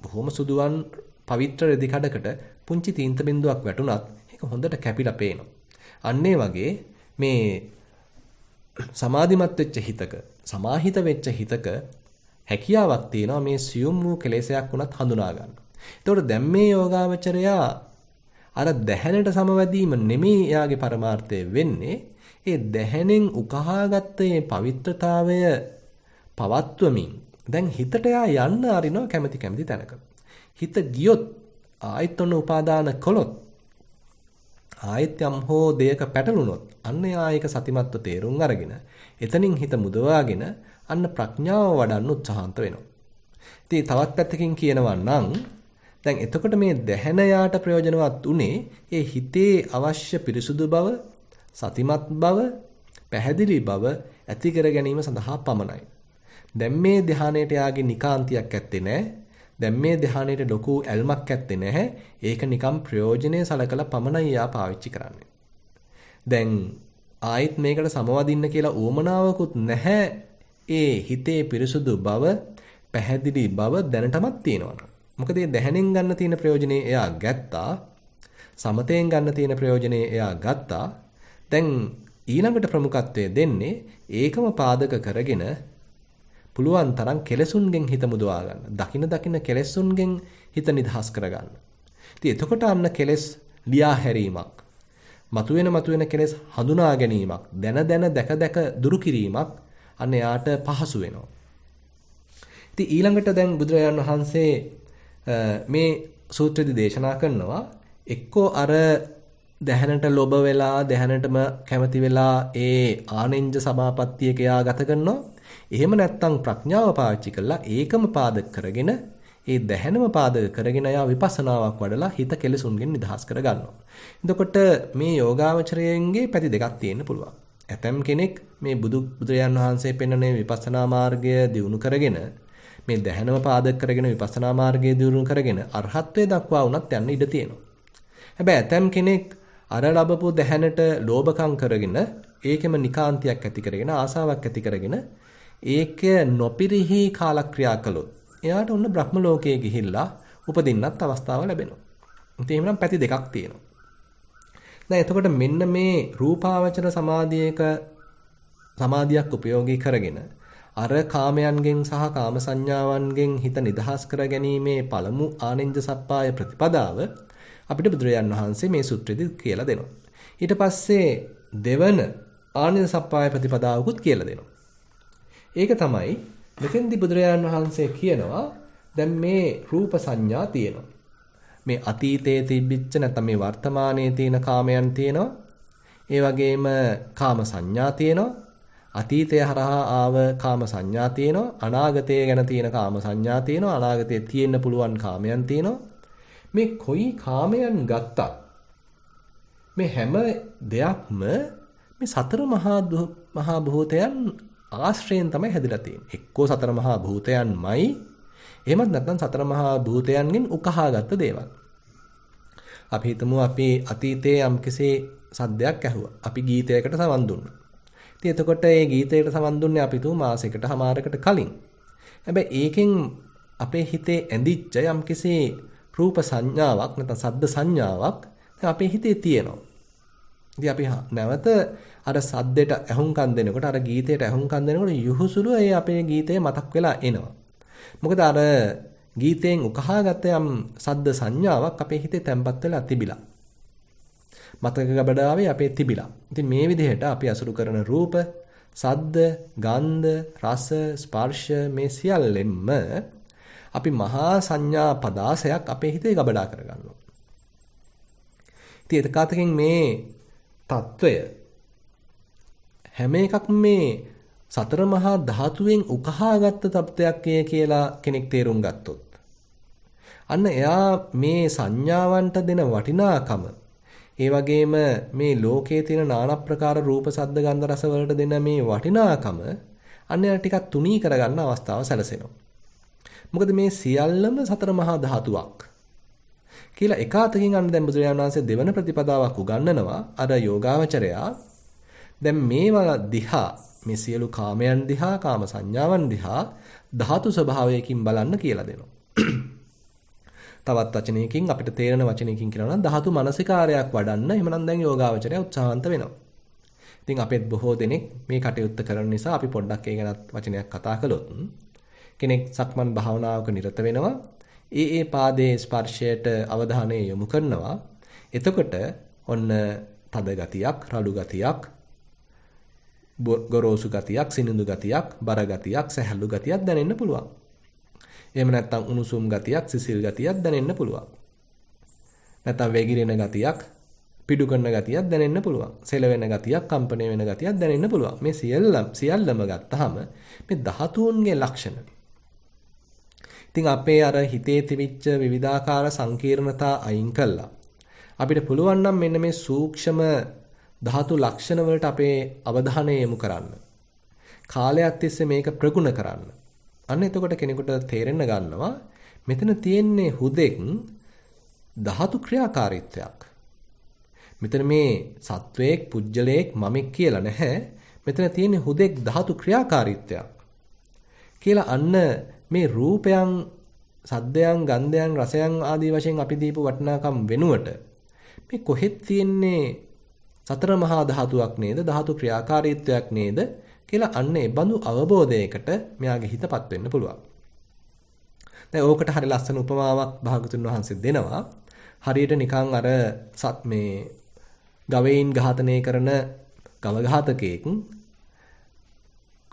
Speaker 1: බොහොම සුදුවන් පවිත්‍ර රෙදි කඩකට පුංචි තීන්ත බිඳුවක් වැටුණත් ඒක හොඳට කැපිලා පේනවා. අන්න ඒ වගේ මේ සමාධිමත් වෙච්ච හිතක, සමාහිත වෙච්ච හිතක හැකියාවක් තියෙනවා මේ සියුම් වූ කෙලෙසයක් වුණත් හඳුනා ගන්න. එතකොට දැන් මේ යෝගාවචරයා අර දැහැනට සමවැදීම නෙමෙයි එයාගේ පරමාර්ථය වෙන්නේ. ඒ දැහැනෙන් උකහාගත්ත මේ පවිත්‍රතාවය පවත්වමින් දැන් හිතට යන්න අරිනවා කැමැති තැනක. හිත ගියොත් ආයෙත් ඔන්න උපාදාන කළොත් ආයෙත් යම් හෝ දෙයක පැටලුනොත් අන්න ආයක සතිමත්ව තේරුම් අරගෙන එතනින් හිත මුදවාගෙන අන්න ප්‍රඥාව වඩන්න උත්සාහන්ත වෙනවා. ඉතින් තවත් පැත්තකින් කියනවා නම් දැන් එතකොට මේ දැහැන යාට ප්‍රයෝජනවත් උනේ ඒ හිතේ අවශ්‍ය පිරිසුදු බව, සතිමත් බව, පැහැදිලි බව ඇති කර ගැනීම සඳහා පමණයි. දැන් මේ ධානයට යාගේ නිකාන්තියක් ඇත්තේ නැහැ. දැන් මේ ධානයට ලොකු ඇල්මක් ඇත්තේ නැහැ. ඒක නිකම් ප්‍රයෝජනේ සලකලා පමණයි යා පාවිච්චි කරන්නේ. දැන් ආයෙත් මේකට සමවදින්න කියලා උවමනාවකුත් නැහැ. ඒ හිතේ පිරිසුදු බව, පැහැදිලි බව දැනටමත් තියෙනවා. මොකද මේ දැහැනෙන් ගන්න තියෙන ප්‍රයෝජනේ එයා ගත්තා. සමතෙන් ගන්න තියෙන ප්‍රයෝජනේ එයා ගත්තා. දැන් ඊළඟට ප්‍රමුඛත්වය දෙන්නේ ඒකම පාදක කරගෙන පුළුවන් තරම් කෙලෙසුන්ගෙන් හිත මුදවා ගන්න. දකින කෙලෙසුන්ගෙන් හිත නිදහස් කර ගන්න. ඉතින් එතකොට අන්න කෙලෙස් ලියා හැරීමක්, මතුවෙන කෙලෙස් හඳුනා ගැනීමක්, දැක දුරු කිරීමක් අන්න යාට පහසු වෙනවා. ඉතින් ඊළඟට දැන් බුදුරජාණන් වහන්සේ මේ සූත්‍රෙදි දේශනා කරනවා එක්කෝ අර දැහැනට ලොබ වෙලා දැහැනටම කැමති වෙලා ඒ ආනෙන්ජ සමාපත්තියක යා ගත කරනවා. එහෙම නැත්නම් ප්‍රඥාව පාවිච්චි කරලා ඒකම පාදක කරගෙන ඒ දැහැනම පාදක කරගෙන යා විපස්සනාවක් වඩලා හිත කෙලෙසුන්ගෙන් නිදහස් කර ගන්නවා. එතකොට මේ යෝගාවචරයෙන්ගේ පැති දෙකක් තියෙන්න පුළුවන්. ඇතම් කෙනෙක් මේ බුදුරජාන් වහන්සේ පෙන්වන විපස්සනා මාර්ගය දියුණු කරගෙන මේ දැහැනම පාදක කරගෙන විපස්සනා මාර්ගය දියුණු කරගෙන අරහත්ත්වයට දක්වා වුණත් යන්න ඉඩ තියෙනවා. හැබැයි ඇතම් කෙනෙක් අර ලැබපු දැහැනට ලෝභකම් කරගෙන ඒකෙම නිකාන්තියක් ඇති කරගෙන ආසාවක් ඇති කරගෙන ඒක නොපිරිහි කාලක්‍රියා කළොත් එයාට ඔන්න බ්‍රහ්ම ලෝකයේ ගිහිල්ලා උපදින්නත් අවස්ථාව ලැබෙනවා. ඉතින් එහෙනම් පැති දෙකක් තියෙනවා. දැන් එතකොට මෙන්න මේ රූපාවචර සමාධියක් උපයෝගී කරගෙන අර කාමයන්ගෙන් සහ කාම සංඥාවන්ගෙන් හිත නිදහස් කර ගැනීමේ පළමු ආනෙන්ජ සප්පාය ප්‍රතිපදාව අපිට බුදුරජාන් වහන්සේ මේ සූත්‍රෙදි කියලා දෙනවා. ඊට පස්සේ දෙවන ආනෙන්ජ සප්පාය ප්‍රතිපදාවකුත් කියලා දෙනවා. ඒක තමයි මෙතෙන්දී බුදුරජාණන් වහන්සේ කියනවා දැන් මේ රූප සංඥා තියෙනවා. මේ අතීතයේ තිබිච්ච නැත්නම් මේ වර්තමානයේ තියෙන කාමයන් තියෙනවා. ඒ වගේම කාම සංඥා තියෙනවා. අතීතය හරහා ආව කාම සංඥා තියෙනවා. අනාගතය ගැන තියෙන කාම සංඥා තියෙනවා. අනාගතයේ තියෙන්න පුළුවන් කාමයන් තියෙනවා. මේ කොයි කාමයන් ගත්තත් මේ හැම දෙයක්ම මේ සතර මහා භූතයන් ආශ්‍රයෙන් තමයි හැදිලා තියෙන්නේ. එක්කෝ සතර මහා භූතයන්මයි එහෙමත් නැත්නම් සතර මහා භූතයන්ගෙන් උකහාගත්ත දේවල්. අපි හිතමු අපි අතීතයේ යම්කිසි සද්දයක් ඇහුවා. අපි ගීතයකට සවන් දුන්නා. ඉතින් එතකොට මේ ගීතයකට සවන් දුන්නේ අපි තුමු මාසයකට හමාරකට කලින්. හැබැයි ඒකෙන් අපේ හිතේ ඇඳිච්ච යම්කිසි රූප සංඥාවක් නැත්නම් සද්ද සංඥාවක් අපේ හිතේ තියෙනවා. ඉතින් අපි නැවත අර සද්දෙට ඇහුම්කන් දෙනකොට අර ගීතයට ඇහුම්කන් දෙනකොට යහුසුළු ඒ අපේ ගීතය මතක් වෙලා එනවා. මොකද අර ගීතයෙන් උකහාගත යම් සද්ද සංඥාවක් අපේ හිතේ තැම්පත් වෙලා තිබිලා. මතක ගබඩාවේ අපේ තිබිලා. ඉතින් මේ විදිහට අපි අසුරු කරන රූප, සද්ද, ගන්ධ, රස, ස්පර්ශ මේ සියල්ලෙන්ම අපි මහා සංඥා පදාසයක් අපේ හිතේ ගබඩා කරගන්නවා. ඉතින් ඒකකටකින් මේ తত্ত্বය හැම එකක්ම මේ සතර මහා ධාතුවෙන් උකහාගත්ත තත්ත්වයක් කියලා කෙනෙක් තේරුම් ගත්තොත් අන්න එයා මේ සංඥාවන්ට දෙන වටිනාකම ඒ වගේම මේ ලෝකයේ තියෙන নানা ප්‍රකාර රූප සද්ද ගන්ධ රස වලට දෙන මේ වටිනාකම අන්න එයා ටිකක් තුනී කරගන්න අවස්ථාව සැලසෙනවා. මොකද මේ සියල්ලම සතර මහා ධාතුවක් කියලා එකාතකින් අන්න දැන් බුදුරජාණන් වහන්සේ දෙවන ප්‍රතිපදාවක් උගන්වනවා අර යෝගාවචරයා දැන් මේවා දිහා මේ සියලු කාමයන් දිහා කාම සංඥාවන් දිහා ධාතු ස්වභාවයකින් බලන්න කියලා දෙනවා. තවත් වචනයකින් අපිට තේරෙන වචනයකින් කියනවා නම් ධාතු මනසිකාරයක් වඩන්න එහෙමනම් දැන් යෝගාවචරය උත්සාහන්ත වෙනවා. ඉතින් අපෙත් බොහෝ දෙනෙක් මේ කටයුත්ත කරන නිසා අපි පොඩ්ඩක් ඒ ගැන වචනයක් කතා කළොත් කෙනෙක් සක්මන් භාවනාවක නිරත වෙනවා. ඒ පාදයේ ස්පර්ශයට අවධානය යොමු කරනවා. එතකොට ඔන්න තද ගතියක්, රළු ගතියක්, ගොරෝසු ගතියක්, සිනිඳු ගතියක්, බර ගතියක්, සැහැල්ලු ගතියක් දැනෙන්න පුළුවන්. එහෙම නැත්නම් උණුසුම් ගතියක්, සිසිල් ගතියක් දැනෙන්න පුළුවන්. නැත්නම් වැగిරෙන ගතියක්, පිඩු කරන ගතියක් දැනෙන්න පුළුවන්. සෙලවෙන ගතියක්, කම්පණය වෙන ගතියක් දැනෙන්න පුළුවන්. මේ සියල්ලම ගත්තාම මේ ධාතුන්ගේ ලක්ෂණ. ඉතින් අපේ අර හිතේ තිබිච්ච විවිධාකාර සංකීර්ණතා අයින් කළා. අපිට පුළුවන් නම් මෙන්න මේ සූක්ෂම ධාතු ලක්ෂණ වලට අපේ අවධානය යොමු කරන්න. කාලයක් තිස්සේ මේක ප්‍රගුණ කරන්න. අන්න එතකොට කෙනෙකුට තේරෙන්න ගන්නවා මෙතන තියෙන්නේ හුදෙක් ධාතු ක්‍රියාකාරීත්වයක්. මෙතන මේ සත්වයක්, පුජ්‍යලයක්, මමෙක් කියලා නැහැ. මෙතන තියෙන්නේ හුදෙක් ධාතු ක්‍රියාකාරීත්වයක්. කියලා අන්න මේ රූපයන්, සද්දයන්, ගන්ධයන්, රසයන් ආදී වශයෙන් අපි දීපු වටිනාකම් වෙනුවට මේ කොහෙත් තියෙන්නේ සතර මහා ධාතුවක් නේද? ධාතු ක්‍රියාකාරීත්වයක් නේද? කියලා අන්න ඒ බඳු අවබෝධයකට මෙයාගේ හිතපත් වෙන්න පුළුවන්. දැන් ඕකට හරිය ලස්සන උපමාවක් භාගතුන් වහන්සේ දෙනවා. හරියට නිකන් අර මේ ගවයින් ඝාතනය කරන ගව ඝාතකයෙක්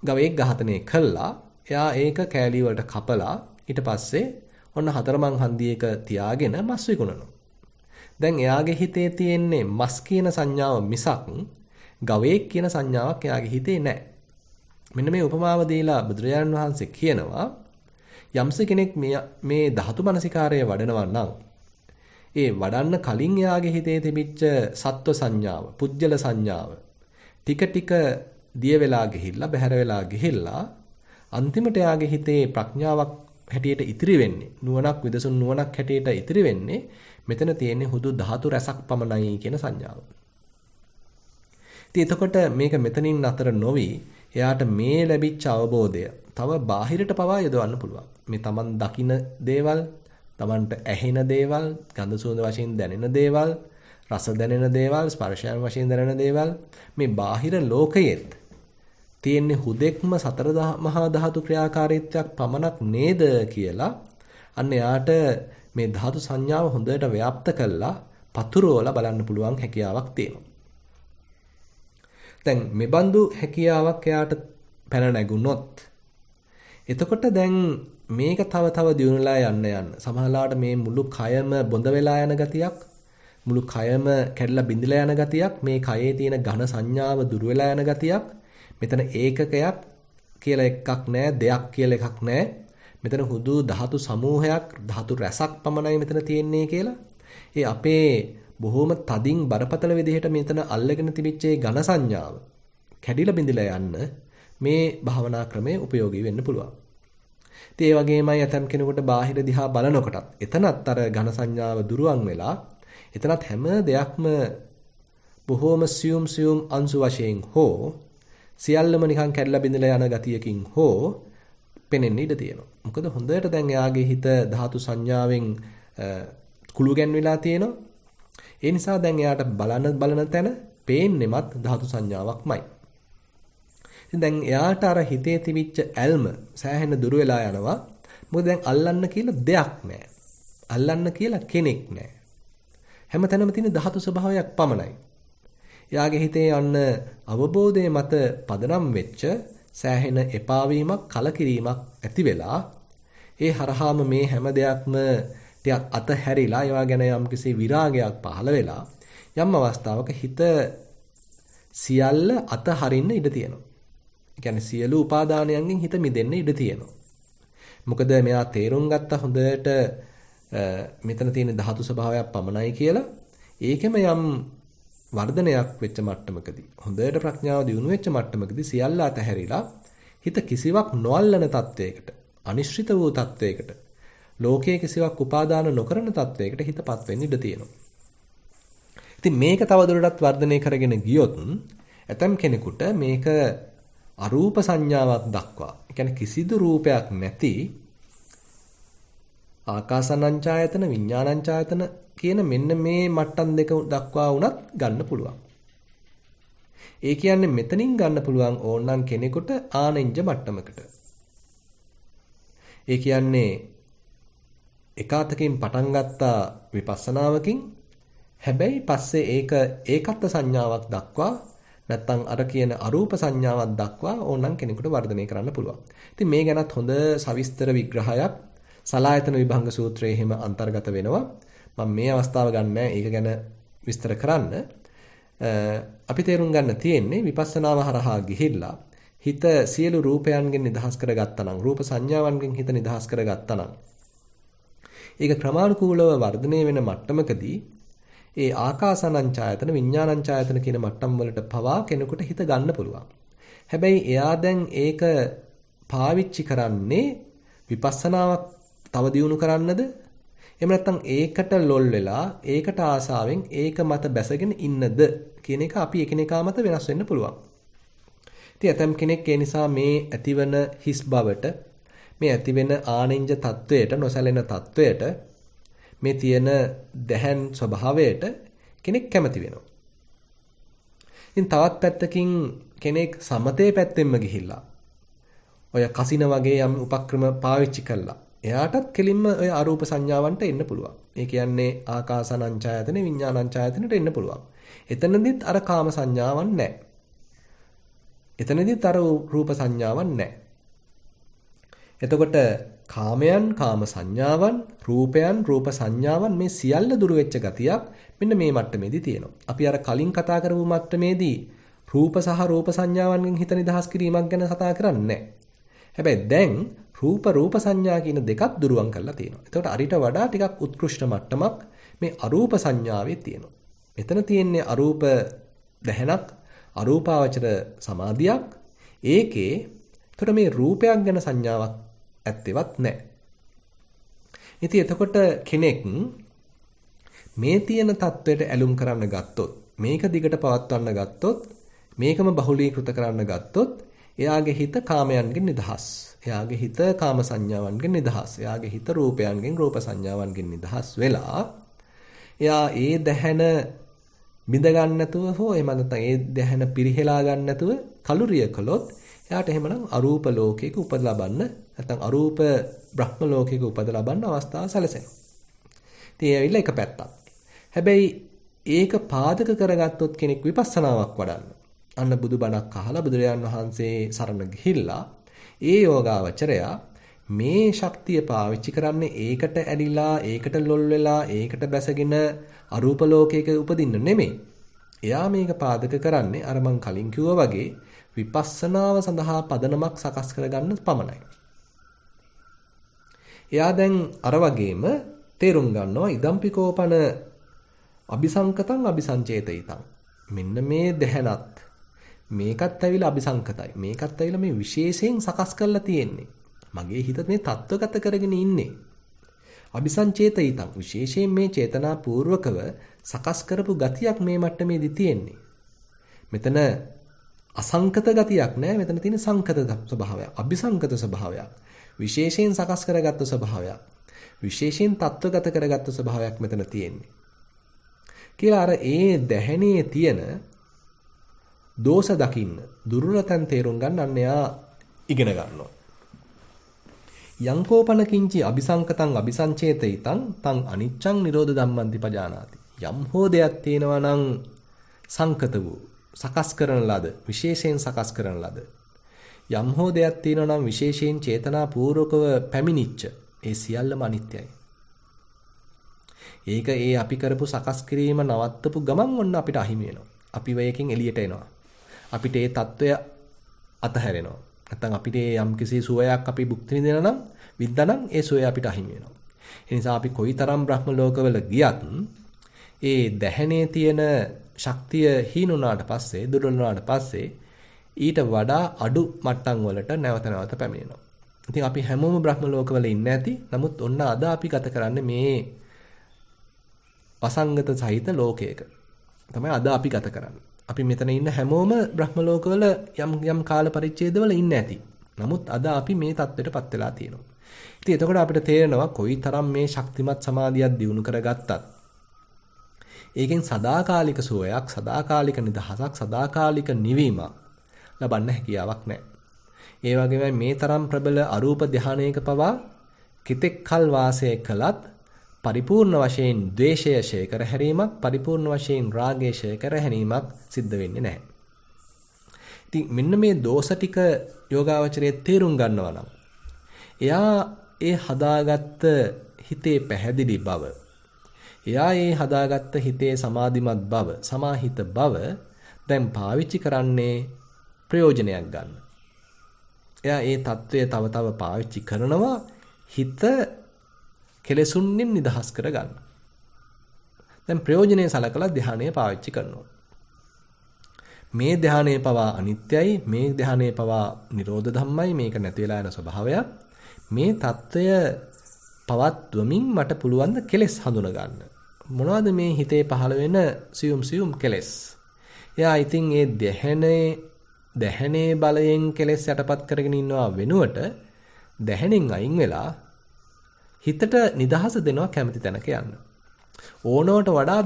Speaker 1: ගවයෙක් ඝාතනය කළා. එයා ඒක කෑලි වලට කපලා ඊට පස්සේ ඔන්න හතරමං හන්දියක තියාගෙන මස් විකුණනවා. දැන් එයාගේ හිතේ තියෙන්නේ මස් කියන සංඥාව මිසක් ගවයෙක් කියන සංඥාවක් එයාගේ හිතේ නැහැ. මෙන්න මේ උපමාව දීලා බුදුරජාණන් වහන්සේ කියනවා යම්ස කෙනෙක් මේ ධාතු මනසිකාරය වඩනවා නම් ඒ වඩන්න කලින් එයාගේ හිතේ තිබිච්ච සත්ව සංඥාව, පුජ්‍යල සංඥාව ටික ටික දිය වෙලා ගිහිල්ලා, බැහැර වෙලා ගිහිල්ලා අන්තිමට එයාගේ හිතේ ප්‍රඥාවක් හැටියට ඉතිරි වෙන්නේ, නුවණක් විදසුන් නුවණක් හැටියට ඉතිරි වෙන්නේ මෙතන තියෙන්නේ හුදු ධාතු රසක් පමණයි කියන සංඥාව. ඉතින් එතකොට මේක මෙතනින් අතර නොවි එයාට මේ ලැබිච්ච අවබෝධය තව බාහිරට පවා යොදවන්න පුළුවන්. මේ Taman දකින දේවල්, Tamanට ඇහෙන දේවල්, ගඳ සුවඳ වශයෙන් දැනෙන දේවල්, රස දැනෙන දේවල්, ස්පර්ශයන් වශයෙන් දැනෙන දේවල් මේ බාහිර ලෝකයේත් තියෙන්නේ හුදෙක්ම සතර මහා ධාතු ක්‍රියාකාරීත්වයක් පමණක් නේද කියලා අන්න එයාට මේ ධාතු සංඥාව හොඳට ව්‍යාප්ත කළා පතුරවලා බලන්න පුළුවන් හැකියාවක් තියෙනවා. දැන් මේ බඳු හැකියාවක් එයාට පැන නැගුණොත් එතකොට දැන් මේක තව දියුණුලා යන්න සමහරවිට මේ මුළු කයම බොඳ වෙලා යන ගතියක්, මුළු කයම කැඩලා බිඳලා යන ගතියක්, මේ කයේ තියෙන ඝන සංඥාව දුර වෙලා යන ගතියක්, මෙතන ඒකකයක් කියලා එකක් නැහැ, දෙයක් කියලා එකක් නැහැ. මෙතන හුදු ධාතු සමූහයක්, ධාතු රැසක් පමණයි මෙතන තියෙන්නේ කියලා. ඒ අපේ බොහොම තදින් බරපතල විදිහට මෙතන අල්ලගෙන තිබිච්ච ඒ ඝන සංඥාව කැඩිලා බිඳිලා යන්න මේ භාවනා ක්‍රමය ප්‍රයෝගී වෙන්න පුළුවන්. ඉතින් ඒ වගේමයි ඇතම් කෙනෙකුට බාහිර දිහා බලනකොටත් එතනත් අර ඝන සංඥාව දුරවන් වෙලා එතනත් හැම දෙයක්ම බොහොම සියුම් අංශු වශයෙන් හෝ සියල්ලම නිකන් කැඩලා බිඳලා යන ගතියකින් හෝ පෙනෙන්න ඉඩ තියෙනවා. මොකද හොඳට දැන් එයාගේ හිත ධාතු සංඥාවෙන් කුළු ගැන්විලා තියෙනවා. ඒ නිසා දැන් එයාට බලන තැන පේන්නෙමත් ධාතු සංඥාවක්මයි. ඉතින් දැන් එයාට අර හිතේ තිබිච්ච ඇල්ම සෑහෙන දුර වෙලා යනවා. මොකද දැන් අල්ලන්න කියලා දෙයක් නැහැ. අල්ලන්න කියලා කෙනෙක් නැහැ. හැමතැනම තියෙන ධාතු ස්වභාවයක් පමණයි. එයාගේ හිතේ යන්න අවබෝධයේ මත පදනම් වෙච්ච සෑහෙන එපා වීමක්, කලකිරීමක් ඇති වෙලා ඒ හරහාම මේ හැම දෙයක්ම ටිකක් අතහැරිලා ඒවා ගැන යම්කිසි විරාගයක් පහළ වෙලා යම් අවස්ථාවක හිත සියල්ල අතහරින්න ඉඩ තියෙනවා. ඒ කියන්නේ සියලු උපාදානයන්ගෙන් හිත මිදෙන්න ඉඩ තියෙනවා. මොකද මෙයා තේරුම් ගත්ත හොඳට මෙතන තියෙන ධාතු ස්වභාවයක් පමණයි කියලා. ඒකෙම යම් වර්ධනයක් වෙච්ච මට්ටමකදී හොඳට ප්‍රඥාව දියුණු වෙච්ච මට්ටමකදී සියල්ල අතහැරිලා හිත කිසිවක් නොඅල්ලන තත්වයකට, අනිශ්චිත වූ තත්වයකට, ලෝකයේ කිසිවක් උපාදාන නොකරන තත්වයකට හිතපත් වෙන්න ඉඩ තියෙනවා. ඉතින් මේක තවදුරටත් වර්ධනය කරගෙන ගියොත් ඇතම් කෙනෙකුට මේක අරූප සංඥාවක් දක්වා. ඒ කියන්නේ කිසිදු රූපයක් නැති ආකාසානංචායතන විඥානංචායතන කියන මෙන්න මේ මට්ටම් දෙක දක්වා වුණත් ගන්න පුළුවන්. ඒ කියන්නේ මෙතනින් ගන්න පුළුවන් ඕනනම් කෙනෙකුට ආනෙන්ජ මට්ටමකට. ඒ කියන්නේ එකාතකින් පටන් ගත්තා විපස්සනාවකින් හැබැයි පස්සේ ඒක ඒකත්ව සංඥාවක් දක්වා නැත්තම් අර කියන අරූප සංඥාවක් දක්වා ඕනනම් කෙනෙකුට වර්ධනය කරන්න පුළුවන්. ඉතින් මේ ගැනත් හොඳ සවිස්තර විග්‍රහයක් සලායතන විභංග සූත්‍රයේ හිම අන්තර්ගත වෙනවා. මම මේ අවස්ථාව ගන්න ඒක ගැන විස්තර කරන්න. අපි තේරුම් ගන්න තියෙන්නේ විපස්සනාව හරහා ගිහිල්ලා හිත සියලු රූපයන්ගෙන් නිදහස් කරගත්තා නම් රූප සංඥාවන්ගෙන් හිත නිදහස් කරගත්තා නම් ඒක ක්‍රමානුකූලව වර්ධනය වෙන මට්ටමකදී ඒ ආකාසානංචායතන විඥානංචායතන කියන මට්ටම් වලට පවා කෙනෙකුට හිත ගන්න පුළුවන්. හැබැයි එයා දැන් ඒක පාවිච්චි කරන්නේ විපස්සනාවක් තව දියුණු කරන්නද? එහෙම නැත්නම් ඒකට ලොල් වෙලා ඒකට ආසාවෙන් ඒක මත බැසගෙන ඉන්නද කියන එක අපි එකිනෙකා මත වෙනස් වෙන්න පුළුවන්. ඉතින් ඇතම් කෙනෙක් ඒ නිසා මේ ඇතිවන හිස් බවට මේ ඇතිවෙන ආනෙන්ජ තත්වයට නොසැලෙන තත්වයට මේ තියෙන දැහැන් ස්වභාවයට කෙනෙක් කැමති වෙනවා. ඉතින් තවත් පැත්තකින් කෙනෙක් සමතේ පැත්තෙන්ම ගිහිල්ලා ඔය කසින වගේ යම් උපක්‍රම පාවිච්චි කළා. එයාටත් කෙලින්ම ඔය අරූප සංඥාවන්ට එන්න පුළුවන්. ඒ කියන්නේ ආකාසානංචායතන විඥානංචායතනට එන්න පුළුවන්. එතනදිත් අර කාම සංඥාවක් නැහැ. එතනදිත් අර රූප සංඥාවක් නැහැ. එතකොට කාමයන් කාම සංඥාවන් රූපයන් රූප සංඥාවන් මේ සියල්ල දුරු වෙච්ච ගතියක් මෙන්න මේ මට්ටමේදී තියෙනවා. අපි අර කලින් කතා කරපු මට්ටමේදී රූප සහ රූප සංඥාවන්ගෙන් හිත නිදහස් කිරීමක් ගැන කතා කරන්නේ නැහැ. හැබැයි දැන් රූප සංඥා කියන දෙකත් දුරුවන් කරලා තියෙනවා. එතකොට අරිට වඩා ටිකක් උත්කෘෂ්ඨ මට්ටමක් මේ අරූප සංඥාවේ තියෙනවා. මෙතන තියෙන්නේ අරූප දැහැනක් අරූපාවචර සමාධියක්. ඒකේ එතකොට මේ රූපයක් ගැන සංඥාවක් ඇත්තෙවත් නැහැ. ඉතින් එතකොට කෙනෙක් මේ තියෙන தത്വයට ඇලුම් කරන්න ගත්තොත් මේක දිගට පවත්වන්න ගත්තොත් මේකම බහුලීකృత කරන්න ගත්තොත් එයාගේ හිත කාමයන්ගෙන් නිදහස්. එයාගේ හිත කාම සංඥාවන්ගෙන් නිදහස්. එයාගේ හිත රූපයන්ගෙන් රූප සංඥාවන්ගෙන් නිදහස් වෙලා එයා ඒ දැහැන බිඳ ගන්න නැතුව හෝ එහෙම නැත්නම් ඒ දැහැන පිරිහෙලා ගන්න නැතුව කලුරිය කළොත් එයාට එහෙමනම් අරූප ලෝකයක උපද ලබන්න නැත්නම් අරූප බ්‍රහ්ම ලෝකයක උපද ලබන්න අවස්ථාව සැලසෙනවා. ඉතින් ඒ ඇවිල්ලා එක පැත්තක්. හැබැයි ඒක පාදක කරගත්තොත් කෙනෙක් විපස්සනාවක් වඩන්න. අන්න බුදුබණක් අහලා බුදුරජාන් වහන්සේ සරණ ගිහිල්ලා ඒ යෝගාවචරයා මේ ශක්තිය පාවිච්චි කරන්නේ ඒකට ඇලිලා ඒකට ලොල් වෙලා ඒකට බැසගෙන අරූප ලෝකයක උපදින්න නෙමෙයි. එයා මේක පාදක කරන්නේ අර මං කලින් කිව්වා වගේ විපස්සනාව සඳහා පදනමක් සකස් කරගන්න පමණයි. එයා දැන් අර වගේම තේරුම් ගන්නවා ඉදම්පිකෝපන අபிසංකතං අபிසංචේතිතං. මෙන්න මේ දැහැනත් මේකත් ඇවිල්ලා අபிසංකතයි. මේකත් ඇවිල්ලා මේ විශේෂයෙන් සකස් කරලා තියෙන්නේ. මගේ හිත මේ தত্ত্বගත කරගෙන ඉන්නේ. අபிසංචේතිතං විශේෂයෙන් මේ චේතනා පූර්වකව සකස් කරපු ගතියක් මේ මට්ටමේදී තියෙන්නේ. මෙතන අසංකත ගතියක් නෑ. මෙතන තියෙන සංකත ස්වභාවයක්. අபிසංකත ස්වභාවයක්. විශේෂයෙන් සකස් කරගත්තු ස්වභාවයක්. විශේෂයෙන් தত্ত্বගත කරගත්තු ස්වභාවයක් මෙතන තියෙන්නේ. කියලා අර ඒ දැහැනේ තියෙන දෝෂ දකින්න දුර්වලතන් තේරුම් ගන්න අන්න එයා ඉගෙන ගන්නවා. යංකෝපන කිංචි අபிසංකතං අபிසංචේතිතං තං අනිච්ඡං නිරෝධ ධම්මං දිපජානාති. යම් හෝ දෙයක් තියෙනවා නම් සංකත වූ සකස් කරන ලද විශේෂයෙන් සකස් කරන ලද යම් හෝ දෙයක් තියෙනවා නම් විශේෂයෙන් චේතනා පූර්වකව පැමිණිච්ච ඒ සියල්ලම අනිත්‍යයි. ඒක ඒ අපි කරපු සකස් කිරීම නවත්තපු ගමන් ඔන්න අපිට අහිමි වෙනවා. අපි වයකින් එළියට එනවා. අපිට ඒ తত্ত্বය අතහැරෙනවා. නැත්නම් අපිට යම්කිසි සුවයක් අපි භුක්ති විඳිනා නම් විඳනනම් ඒ සුවය අපිට අහිමි වෙනවා. ඒ නිසා අපි කොයිතරම් බ්‍රහ්ම ලෝකවල ගියත් ඒ දැහැනේ තියෙන ශක්තිය හීනුනාට පස්සේ දුර්වලුනාට පස්සේ ඊට වඩා අඩු මට්ටම් වලට නැවත නැවත පැමිණෙනවා. ඉතින් අපි හැමෝම බ්‍රහ්ම ලෝකවල ඉන්නේ නැති. නමුත් ඔන්න අද අපි ගත කරන්නේ මේ වසංගත සහිත ලෝකයක. තමයි අද අපි ගත කරන්නේ. අපි මෙතන ඉන්න හැමෝම බ්‍රහ්ම ලෝකවල යම් කාල පරිච්ඡේදවල ඉන්න ඇති. නමුත් අද අපි මේ தත්වෙටපත් වෙලා තියෙනවා. ඉතින් එතකොට අපිට තේරෙනවා කොයිතරම් මේ ශක්තිමත් සමාධියක් දියුණු කරගත්තත් ඒකෙන් සදාකාලික සුවයක්, සදාකාලික නිදහසක්, සදාකාලික නිවීමක් ලබන්න හැකියාවක් නැහැ. ඒ වගේම මේ තරම් ප්‍රබල අරූප ධානයක පවා කිතෙක් කල් වාසය කළත් පරිපූර්ණ වශයෙන් ද්වේෂය ෂය කර හැරීමක්, පරිපූර්ණ වශයෙන් රාගය ෂය කර හැරීමක් සිද්ධ වෙන්නේ නැහැ. ඉතින් මෙන්න මේ දෝෂ ටික යෝගාවචරයේ තේරුම් ගන්නවා නම් එයා ඒ හදාගත්ත හිතේ පැහැදිලි බව, එයා ඒ හදාගත්ත හිතේ සමාධිමත් බව, සමාහිත බව දැන් පාවිච්චි කරන්නේ ප්‍රයෝජනයක් ගන්න. එයා ඒ தত্ত্বය තව තව පාවිච්චි කරනවා හිත කෙලෙසුන්ගෙන් නිදහස් කරගන්න. දැන් ප්‍රයෝජනේ සලකලා ධානය පාවිච්චි කරනවා. මේ ධානයේ පවා අනිත්‍යයි, මේ ධානයේ පවා නිරෝධ ධම්මයි, මේක නැති වෙලා යන ස්වභාවයක්. මේ தত্ত্বය පවත්වමින් මට පුළුවන් ද කෙලෙස් හඳුන ගන්න. මොනවද මේ හිතේ පහළ වෙන සියුම් කෙලෙස්? එයා ඉතින් ඒ දැහැනේ බලයෙන් කෙලෙස් යටපත් කරගෙන ඉන්නවා වෙනුවට දැහැනෙන් අයින් වෙලා හිතට නිදහස දෙනවා කැමති තැනක යන්න. ඕනවට වඩා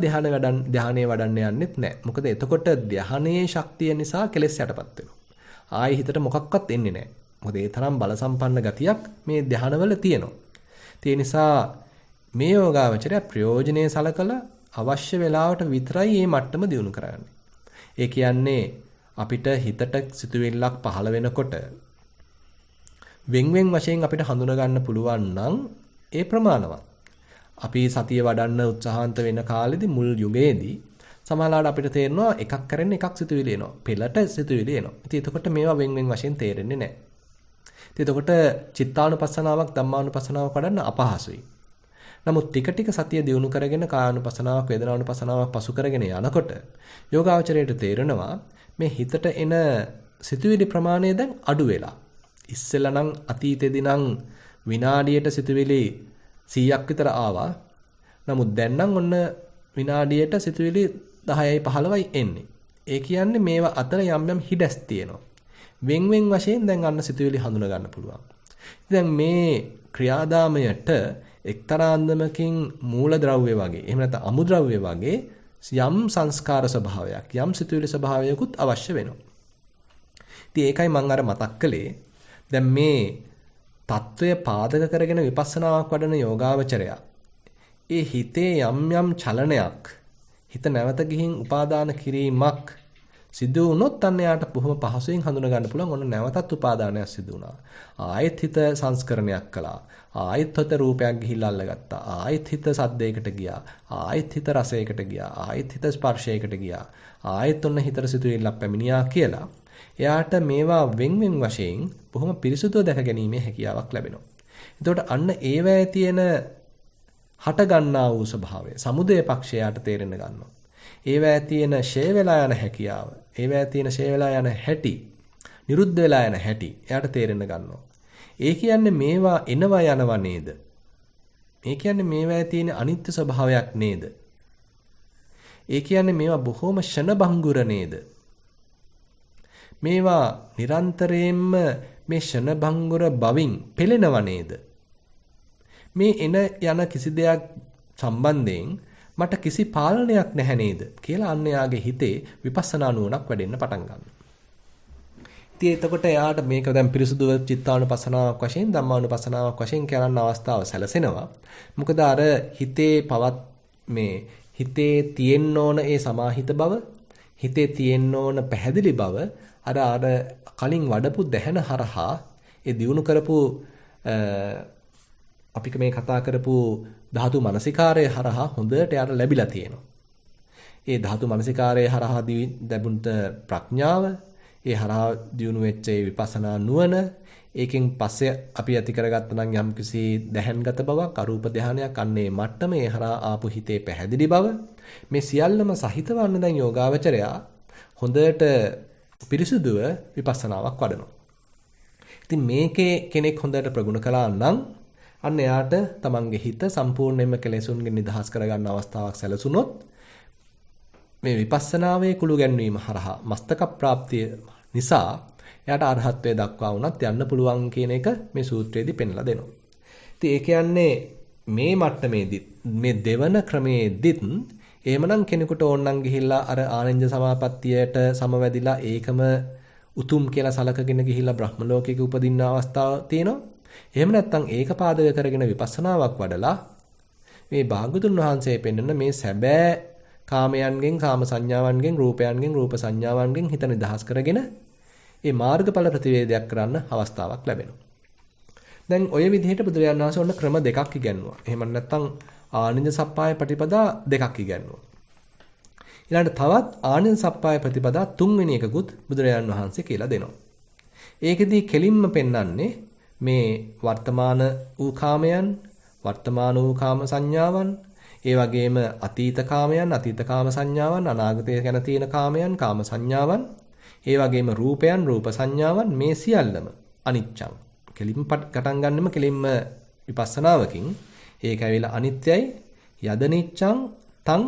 Speaker 1: ධානයේ වඩන්න යන්නෙත් නැහැ. මොකද එතකොට ධානයේ ශක්තිය නිසා කෙලෙස් යටපත් වෙනවා. ආයි හිතට මොකක්වත් එන්නේ නැහැ. මොකද ඒ තරම් බල සම්පන්න ගතියක් මේ ධානවල තියෙනවා. ඒ නිසා මේ යෝගාවචරය ප්‍රයෝජනේ සලකලා අවශ්‍ය වෙලාවට විතරයි මේ මට්ටම දියුණු කරන්නේ. ඒ කියන්නේ අපිට හිතට සිතුවිල්ලක් පහළ වෙනකොට වෙන් වශයෙන් අපිට හඳුනා ගන්න පුළුවන් නම් ඒ ප්‍රමාණවත්. අපි සතිය වඩන්න උත්සාහන්ත වෙන කාලෙදි මුල් යුගයේදී සමහරවිට අපිට තේරෙනවා එකක් කරන්න එකක් සිතුවිලි එනවා. පෙළට සිතුවිලි එනවා. ඉතින් එතකොට මේවා වෙන් වශයෙන් තේරෙන්නේ නැහැ. ඉතින් එතකොට චිත්තානුපස්සනාවක් ධම්මානුපස්සනාවක් වඩන්න අපහසුයි. නමුත් ටික ටික සතිය දියුණු කරගෙන කායානුපස්සනාවක් වේදනානුපස්සනාවක් පසු කරගෙන යනකොට යෝගාවචරයට තේරෙනවා මේ හිතට එන සිතුවිලි ප්‍රමාණය දැන් අඩු වෙලා. ඉස්සෙල්ලා නම් අතීතේදී නම් විනාඩියට සිතුවිලි 100ක් විතර ආවා. නමුත් දැන් නම් ඔන්න විනාඩියට සිතුවිලි 10යි 15යි එන්නේ. ඒ කියන්නේ මේවා අතර යම් හිඩැස් තියෙනවා. වෙන් වශයෙන් දැන් අන්න සිතුවිලි හඳුනා ගන්න පුළුවන්. දැන් මේ ක්‍රියාදාමයට එක්තරා අන්දමකින් මූලද්‍රව්‍ය වගේ එහෙම නැත්නම් අමුද්‍රව්‍ය වගේ යම් සංස්කාර ස්වභාවයක් යම් සිතුවිලි ස්වභාවයකුත් අවශ්‍ය වෙනවා. ඉතින් ඒකයි මම අර මතක් කළේ දැන් මේ తত্ত্বය පාදක කරගෙන විපස්සනාවක් වඩන යෝගාවචරයා ඒ හිතේ යම් චලනයක් හිත නැවත ගිහින් උපාදාන කිරීමක් සිදු වුණොත් අන්න යාට බොහොම පහසුවෙන් හඳුනා ගන්න පුළුවන් ඔන්න නැවතත් උපාදානයක් සිදු වුණා. ආයෙත් හිත සංස්කරණයක් කළා. ආයෙත් හිත රූපයක් ගිහිල්ලා අල්ලගත්තා. ආයෙත් හිත සද්දයකට ගියා. ආයෙත් හිත රසයකට ගියා. ආයෙත් හිත ස්පර්ශයකට ගියා. ආයෙත් ඔන්න හිතට සිතුවිල්ලක් පැමිණියා කියලා. එයාට මේවා වෙන් වශයෙන් බොහොම පිරිසුදුව දැක ගැනීමේ හැකියාවක් ලැබෙනවා. එතකොට අන්න ඒවැය තියෙන හට ගන්නා වූ ස්වභාවය සමුදය පක්ෂයට තේරෙන්න ගන්නවා. ඒවැය තියෙන ෂේ වෙලා යන හැකියාව, ඒවැය තියෙන ෂේ වෙලා යන හැටි, නිරුද්ධ වෙලා යන හැටි එයාට තේරෙන්න ගන්නවා. ඒ කියන්නේ මේවා එනවා යනවා නේද? ඒ කියන්නේ මේවැය තියෙන අනිත්‍ය ස්වභාවයක් නේද? ඒ කියන්නේ මේවා බොහොම ෂණභංගුර නේද? මේවා නිරන්තරයෙන්ම මේ ෂණභංගුර බවින් පෙළෙනව නේද? මේ එන යන කිසි දෙයක් සම්බන්ධයෙන් මට කිසි පාලනයක් නැහැ නේද කියලා අන්න යාගේ හිතේ විපස්සනා නුවණක් වැඩෙන්න පටන් ගන්නවා. ඉතින් එතකොට එයාට මේක දැන් පිරිසුදුව චිත්තානුපස්සනාවක් වශයෙන් ධම්මානුපස්සනාවක් වශයෙන් කරන්න අවස්ථාව සැලසෙනවා. මොකද අර හිතේ මේ හිතේ තියෙන්න ඕන ඒ සමාහිත බව, හිතේ තියෙන්න ඕන පැහැදිලි බව අර කලින් වඩපු දැහැන හරහා ඒ දියුණු කරපු අපි මේ කතා කරපු ධාතු මනසිකාරය හරහා හොඳට යාට ලැබිලා තියෙනවා. ඒ ධාතු මනසිකාරය හරහා ලැබුණ ප්‍රඥාව, ඒ හරහා දියුණු වෙච්ච විපස්සනා නුවණ, ඒකෙන් පස්සේ අපි ඇති කරගත්ත නම් යම්කිසි දැහැන්ගත බවක්, අරූප ධානයක් අන්නේ මට්ටමේ හරහා ආපු හිතේ පැහැදිලි බව, මේ සියල්ලම සහිතවන්න දැන් යෝගාවචරයා හොඳට පිරිසුදුව විපස්සනාවක් වඩනවා. ඉතින් මේකේ කෙනෙක් හොඳට ප්‍රගුණ කළා නම් අන්න එයාට තමන්ගේ හිත සම්පූර්ණයෙන්ම කෙලෙසුන්ගෙන් නිදහස් කරගන්න අවස්ථාවක් සැලසුනොත් මේ විපස්සනාවේ කුළු ගැන්වීම හරහා මස්තක ප්‍රාප්තිය නිසා එයාට අරහත්ත්වයට දක්වා වුණත් යන්න පුළුවන් කියන එක මේ සූත්‍රයේදී පෙන්ලා දෙනවා. ඉතින් ඒ කියන්නේ මේ මට්ටමේදී මේ දෙවන ක්‍රමයේදීත් එහෙමනම් කෙනෙකුට ඕනනම් ගිහිල්ලා අර ආනන්ද සමාපත්තියට සමවැදිලා ඒකම උතුම් කියලා සලකගෙන ගිහිල්ලා බ්‍රහ්ම ලෝකයක උපදින්න අවස්ථාව තියෙනවා. එහෙම නැත්නම් ඒක පාදක කරගෙන විපස්සනාවක් වඩලා මේ භාගතුන් වහන්සේ පෙන්වන මේ සැබෑ කාමයන්ගෙන් කාම සංඥාවන්ගෙන් රූපයන්ගෙන් රූප සංඥාවන්ගෙන් හිත නිදහස් කරගෙන මේ මාර්ගඵල ප්‍රතිවේදයක් කරන්න අවස්ථාවක් ලැබෙනවා. දැන් ඔය විදිහට බුදුරජාණන් වහන්සේ ඔන්න ක්‍රම දෙකක් ඉගැන්වුවා. එහෙම නැත්නම් ආනන්ද සප්පාය ප්‍රතිපදා දෙකක් ඉගැන්වුවා. ඊළඟට තවත් ආනන්ද සප්පාය ප්‍රතිපදා තුන්වෙනි එකකුත් බුදුරජාණන් වහන්සේ කියලා දෙනවා. ඒකෙදී කෙලින්ම පෙන්වන්නේ මේ වර්තමාන වූ කාමයන්, වර්තමාන වූ කාම සංඥාවන්, ඒ වගේම අතීත කාමයන්, අතීත කාම සංඥාවන්, අනාගතය ගැන තියෙන කාමයන්, කාම සංඥාවන්, ඒ වගේම රූපයන්, රූප සංඥාවන් මේ සියල්ලම අනිච්චං. කෙලින්ම පටන් ගන්නෙම කෙලින්ම විපස්සනාවකින් ඒක ඇවිල්ලා අනිත්‍යයි යදනිච්ඡං තං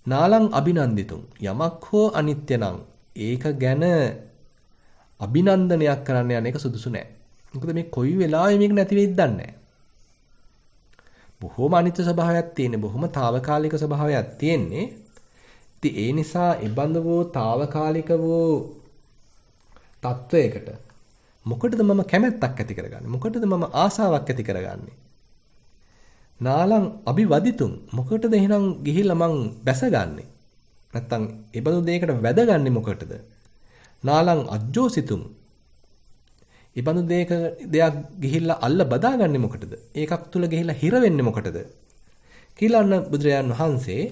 Speaker 1: නාලං අභිනන්දිතුම් යමක් හෝ අනිත්‍ය නම් ඒක ගැන අභිනන්දනයක් කරන්න යන එක සුදුසු නෑ. මොකද මේ කොයි වෙලාවෙ මේක නැති වෙයිද දන්නේ නෑ. බොහොම අනිත්‍ය ස්වභාවයක් තියෙන, බොහොම తాවකාලික ස්වභාවයක් තියෙන්නේ. ඉතින් ඒ නිසා ඉබඳ වූ తాවකාලික වූ තත්වයකට මොකටද මම කැමැත්තක් ඇති කරගන්නේ? මොකටද මම ආසාවක් ඇති කරගන්නේ? නාලං අභිවදිතුම් මොකටද එහෙනම් ගිහිල්ලා මං බැසගන්නේ? නැත්තම් ඒ බඳු දෙයකට වැදගන්නේ මොකටද? නාලං අජ්ජෝසිතුම් ඒ බඳු දෙයක් ගිහිල්ලා අල්ල බදාගන්නේ මොකටද? ඒකක් තුල ගිහිල්ලා හිර වෙන්නේ මොකටද? කියලා බුදුරජාන් වහන්සේ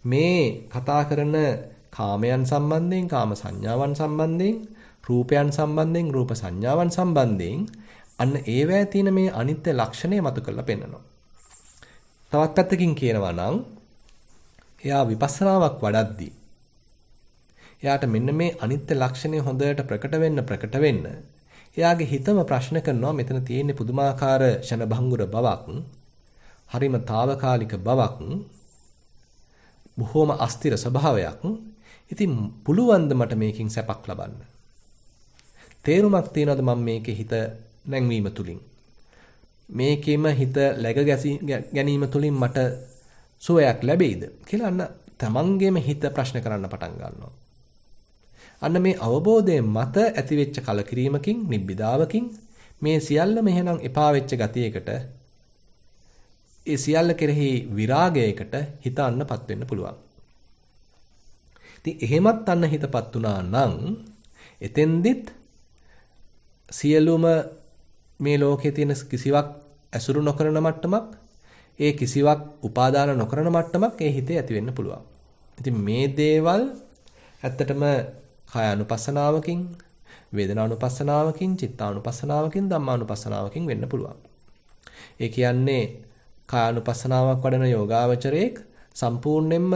Speaker 1: මේ කතා කරන කාමයන් සම්බන්ධයෙන්, කාම සංඥාවන් සම්බන්ධයෙන්, රූපයන් සම්බන්ධයෙන්, රූප සංඥාවන් සම්බන්ධයෙන් අන්න ඒවැය තියෙන මේ අනිත්‍ය ලක්ෂණය මතු කරලා පෙන්නනවා. තවත් පැත්තකින් කියනවා නම් එයා විපස්සනාවක් වඩද්දී එයාට මෙන්න මේ අනිත්‍ය ලක්ෂණය හොඳට ප්‍රකට වෙන්න එයාගේ හිතම ප්‍රශ්න කරනවා මෙතන තියෙන පුදුමාකාර ෂණභංගුර බවක්, හරිම తాවකාලික බවක්, බොහොම අස්තිර ස්වභාවයක්. ඉතින් පුළුවන් ද මට මේකෙන් සැපක් ලබන්න? තේරුමක් තියනවද මම මේකේ හිත නැංවීම තුලින්? මේකෙම හිත läග ගැනීම තුලින් මට සුවයක් ලැබෙයිද කියලා අන්න තමන්ගේම හිත ප්‍රශ්න කරන්න පටන් ගන්නවා. අන්න මේ අවබෝධයෙන් මත ඇතිවෙච්ච කලකිරීමකින්, නිබ්බිදාවකින් මේ සියල්ලම එහෙනම් එපා වෙච්ච ගතියකට, ඒ සියල්ල කෙරෙහි විරාගයකට හිත අන්නපත් වෙන්න පුළුවන්. ඉතින් එහෙමත් අන්න හිතපත් වුණා නම් එතෙන්දිත් සියලුම මේ ලෝකයේ තියෙන කිසිවක් ඇසුරු නොකරන මට්ටමක්, ඒ කිසිවක් උපාදාන නොකරන මට්ටමක් ඒ හිතේ ඇති වෙන්න පුළුවන්. ඉතින් මේ දේවල් ඇත්තටම කායानुපස්සනාවකින්, වේදනානුපස්සනාවකින්, චිත්තානුපස්සනාවකින්, ධම්මානුපස්සනාවකින් වෙන්න පුළුවන්. ඒ කියන්නේ කායानुපස්සනාවක් වඩන යෝගාවචරයේක් සම්පූර්ණයෙන්ම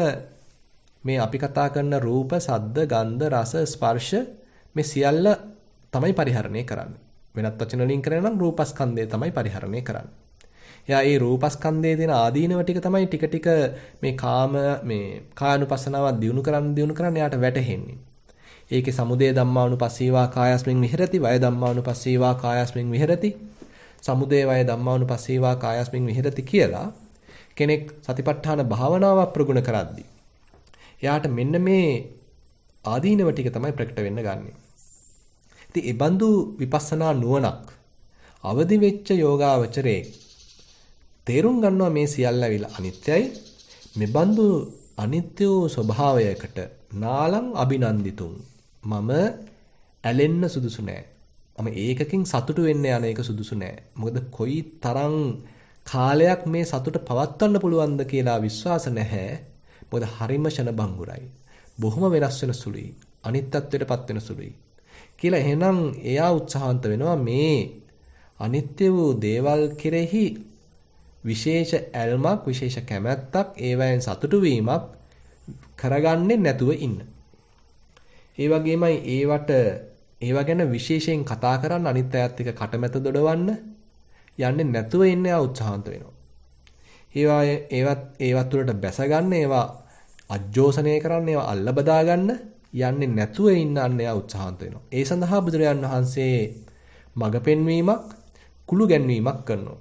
Speaker 1: මේ අපි කතා කරන රූප, සද්ද, ගන්ධ, රස, ස්පර්ශ මේ සියල්ල තමයි පරිහරණය කරන්නේ. වෙනත් වචන වලින් කරනවා නම් රූපස්කන්ධය තමයි පරිහරණය කරන්නේ. එයා ඒ රූපස්කන්ධයේ දෙන ආදීනව ටික තමයි ටික ටික මේ කායानुපස්සනාව දියුණු කරන්න එයාට වැටහෙන්නේ. ඒකේ සමුදය ධම්මානුපස්සීවා කායස්මින් විහෙරති, වය ධම්මානුපස්සීවා කායස්මින් විහෙරති, සමුදය වය ධම්මානුපස්සීවා කායස්මින් විහෙරති කියලා කෙනෙක් සතිපට්ඨාන භාවනාවක් ප්‍රගුණ කරද්දී එයාට මෙන්න මේ ආදීනව ටික තමයි ප්‍රකට වෙන්න ගන්නෙ. ඉතින් ඒ බඳු විපස්සනා නුවණක් අවදි වෙච්ච යෝගාවචරයේ තේරුම් ගන්නවා මේ සියල්ල ඇවිල්ලා අනිත්‍යයි. මේ බඳු අනිත්‍ය ස්වභාවයකට නාලං අභිනන්දිතුම් මම ඇලෙන්න සුදුසු නෑ. මම ඒකකින් සතුටු වෙන්න යන එක සුදුසු නෑ. මොකද කොයි තරම් කාලයක් මේ සතුට පවත්වන්න පුළුවන්ද කියලා විශ්වාස නැහැ. මොකද හරිම ෂණභංගුරයි. බොහොම වෙනස් වෙන සුළුයි. අනිත්‍යත්වයටපත් වෙන සුළුයි. කියලා එහෙනම් එයා උත්සාහන්ත වෙනවා මේ අනිත්‍ය වූ දේවල් කෙරෙහි විශේෂ ඇල්මක්, විශේෂ කැමැත්තක්, ඒවයෙන් සතුටු වීමක් කරගන්නේ නැතුව ඉන්න. ඒ වගේමයි ඒවා ගැන විශේෂයෙන් කතා කරන්න, අනිත් අයත් එක්ක කටමැත දොඩවන්න යන්නේ නැතුව ඉන්න උත්සාහන්ත වෙනවා. ඒවත් තුළට බැස ගන්න, ඒවා අජ්ජෝසනය කරන්න ඒවා අල්ල බදා ගන්න යන්නේ නැතුව ඉන්න අන්න එයා උත්සාහන්ත වෙනවා. ඒ සඳහා බුදුරජාන් වහන්සේ මඟ පෙන්වීමක් කුළු ගැන්වීමක් කරනවා.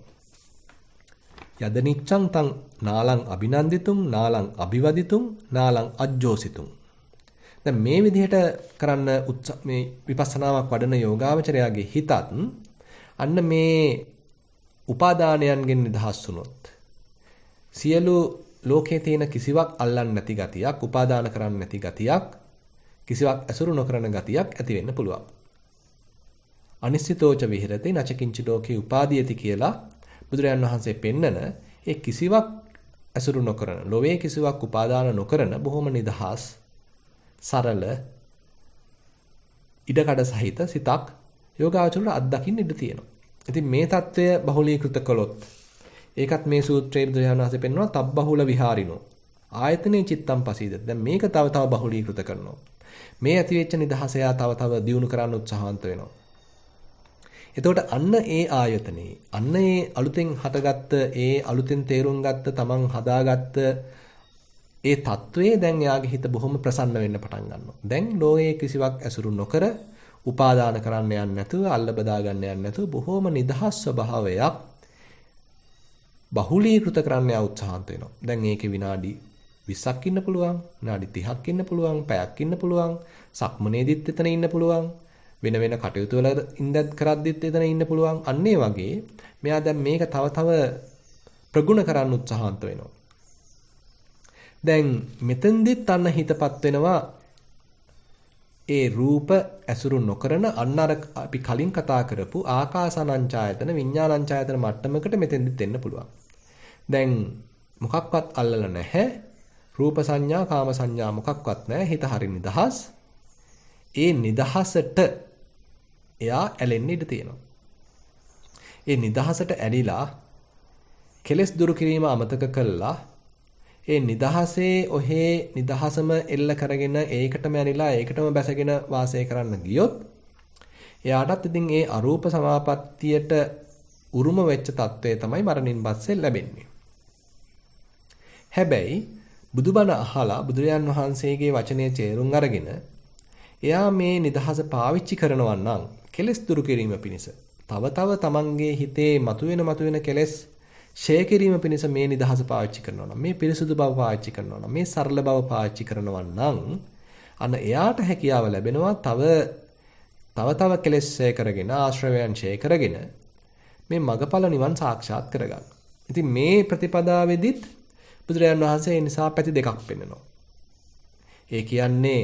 Speaker 1: යද නිච්ඡං තං නාලං අභිනන්දිතුං නාලං අභිවදිතුං නාලං අජ්ජෝසිතුං. දැන් මේ විදිහට කරන්න මේ විපස්සනාවක් වඩන යෝගාවචරයාගේ හිතත් අන්න මේ උපාදානයන්ගෙන් නිදහස් වුණොත් සියලු ලෝකයේ තියෙන කිසිවක් අල්ලන්නේ නැති ගතියක්, උපාදාන කරන්නේ නැති ගතියක්, කිසිවක් ඇසුරු නොකරන ගතියක් ඇති වෙන්න පුළුවන්. අනිශ්චිතෝච විහෙරති නචකින්ච ලෝකේ උපාදීයති කියලා බුදුරජාන් වහන්සේ පෙන්නන ඒ කිසිවක් ඇසුරු නොකරන, ලෝකයේ කිසිවක් උපාදාන නොකරන බොහොම නිදහස්, සරල, ඉඩකඩ සහිත සිතක් යෝගාචරණ අත්දකින්න ඉඩ තියෙනවා. ඉතින් මේ தত্ত্বය බහුලීකృత කළොත් ඒකත් මේ සූත්‍රයේ බුදුරජාණන් වහන්සේ පෙන්වනවා තබ්බහුල විහාරිනෝ ආයතනේ චිත්තම් පසීදත. දැන් මේක තව තව බහුලීකృత කරනවා. මේ ඇතිවෙච්ච නිදහස යා තව දියුණු කරන්න උත්සාහන්ත වෙනවා. එතකොට අන්න ඒ ආයතනේ, අන්න ඒ අලුතෙන් හටගත්ත, ඒ අලුතෙන් තේරුම් ගත්ත, තමන් හදාගත්ත ඒ తත්වයේ දැන් එයාගේ හිත බොහොම ප්‍රසන්න වෙන්න පටන් ගන්නවා. දැන් ලෝකයේ කිසිවක් ඇසුරු නොකර, උපාදාන කරන්න යන්නේ නැතුව, අල්ල බදා ගන්න යන්නේ නැතුව බොහොම නිදහස් ස්වභාවයක් බහුලීකృత කරන්න යා උත්සාහන්ත වෙනවා. දැන් ඒකේ විනාඩි 20ක් ඉන්න පුළුවන්, විනාඩි 30ක් ඉන්න පුළුවන්, පැයක් ඉන්න පුළුවන්, සක්මනේදිත් එතන ඉන්න පුළුවන්, වෙන වෙන කටයුතු වල ඉඳත් කරද්දිත් එතන ඉන්න පුළුවන්. අන්න ඒ වගේ මෙයා දැන් මේක තව ප්‍රගුණ කරන්න උත්සාහන්ත වෙනවා. දැන් මෙතෙන්දිත් අන්න හිතපත් වෙනවා ඒ රූප ඇසුරු නොකරන අන්න අර අපි කලින් කතා කරපු ආකාසානංචායතන විඥානංචායතන මට්ටමකට මෙතෙන්දිත් එන්න පුළුවන්. දැන් මොකක්වත් අල්ලලා නැහැ. රූප සංඥා, කාම සංඥා මොකක්වත් නැහැ. හිත හරි නිදහස්. ඒ නිදහසට එයා ඇලෙන්න ඉඩ තියෙනවා. ඒ නිදහසට ඇලිලා කෙලස් දුරු කිරීම අමතක කළා. ඒ නිදහසේ ඔහේ නිදහසම එල්ල කරගෙන ඒකටම ඇලිලා ඒකටම බැසගෙන වාසය කරන්න ගියොත් එයාටත් ඉතින් ඒ අරූප සමාපත්තියට උරුම වෙච්ච తත්වය තමයි මරණින් පස්සේ ලැබෙන්නේ. හැබැයි බුදුබණ අහලා බුදුරජාන් වහන්සේගේ වචනේ තේරුම් අරගෙන එයා මේ නිදහස පාවිච්චි කරනවා නම් කෙලස් දුරු කිරීම පිණිස තව තමන්ගේ හිතේ මතුවෙන කෙලස් ෂේ කිරීම පිණිස මේ නිදහස පාවිච්චි කරනවා නම් මේ පිරිසුදු බව පාවිච්චි කරනවා නම් මේ සරල බව පාවිච්චි කරනවා නම් අන්න එයාට හැකියාව ලැබෙනවා තව කෙලස් ෂේ කරගෙන ආශ්‍රවයන් ෂේ කරගෙන මේ මගඵල නිවන් සාක්ෂාත් කරගන්න. ඉතින් මේ ප්‍රතිපදාවේදීත් බුදුරජාණන් වහන්සේ නිසා පැති දෙකක් පෙන්නනවා. ඒ කියන්නේ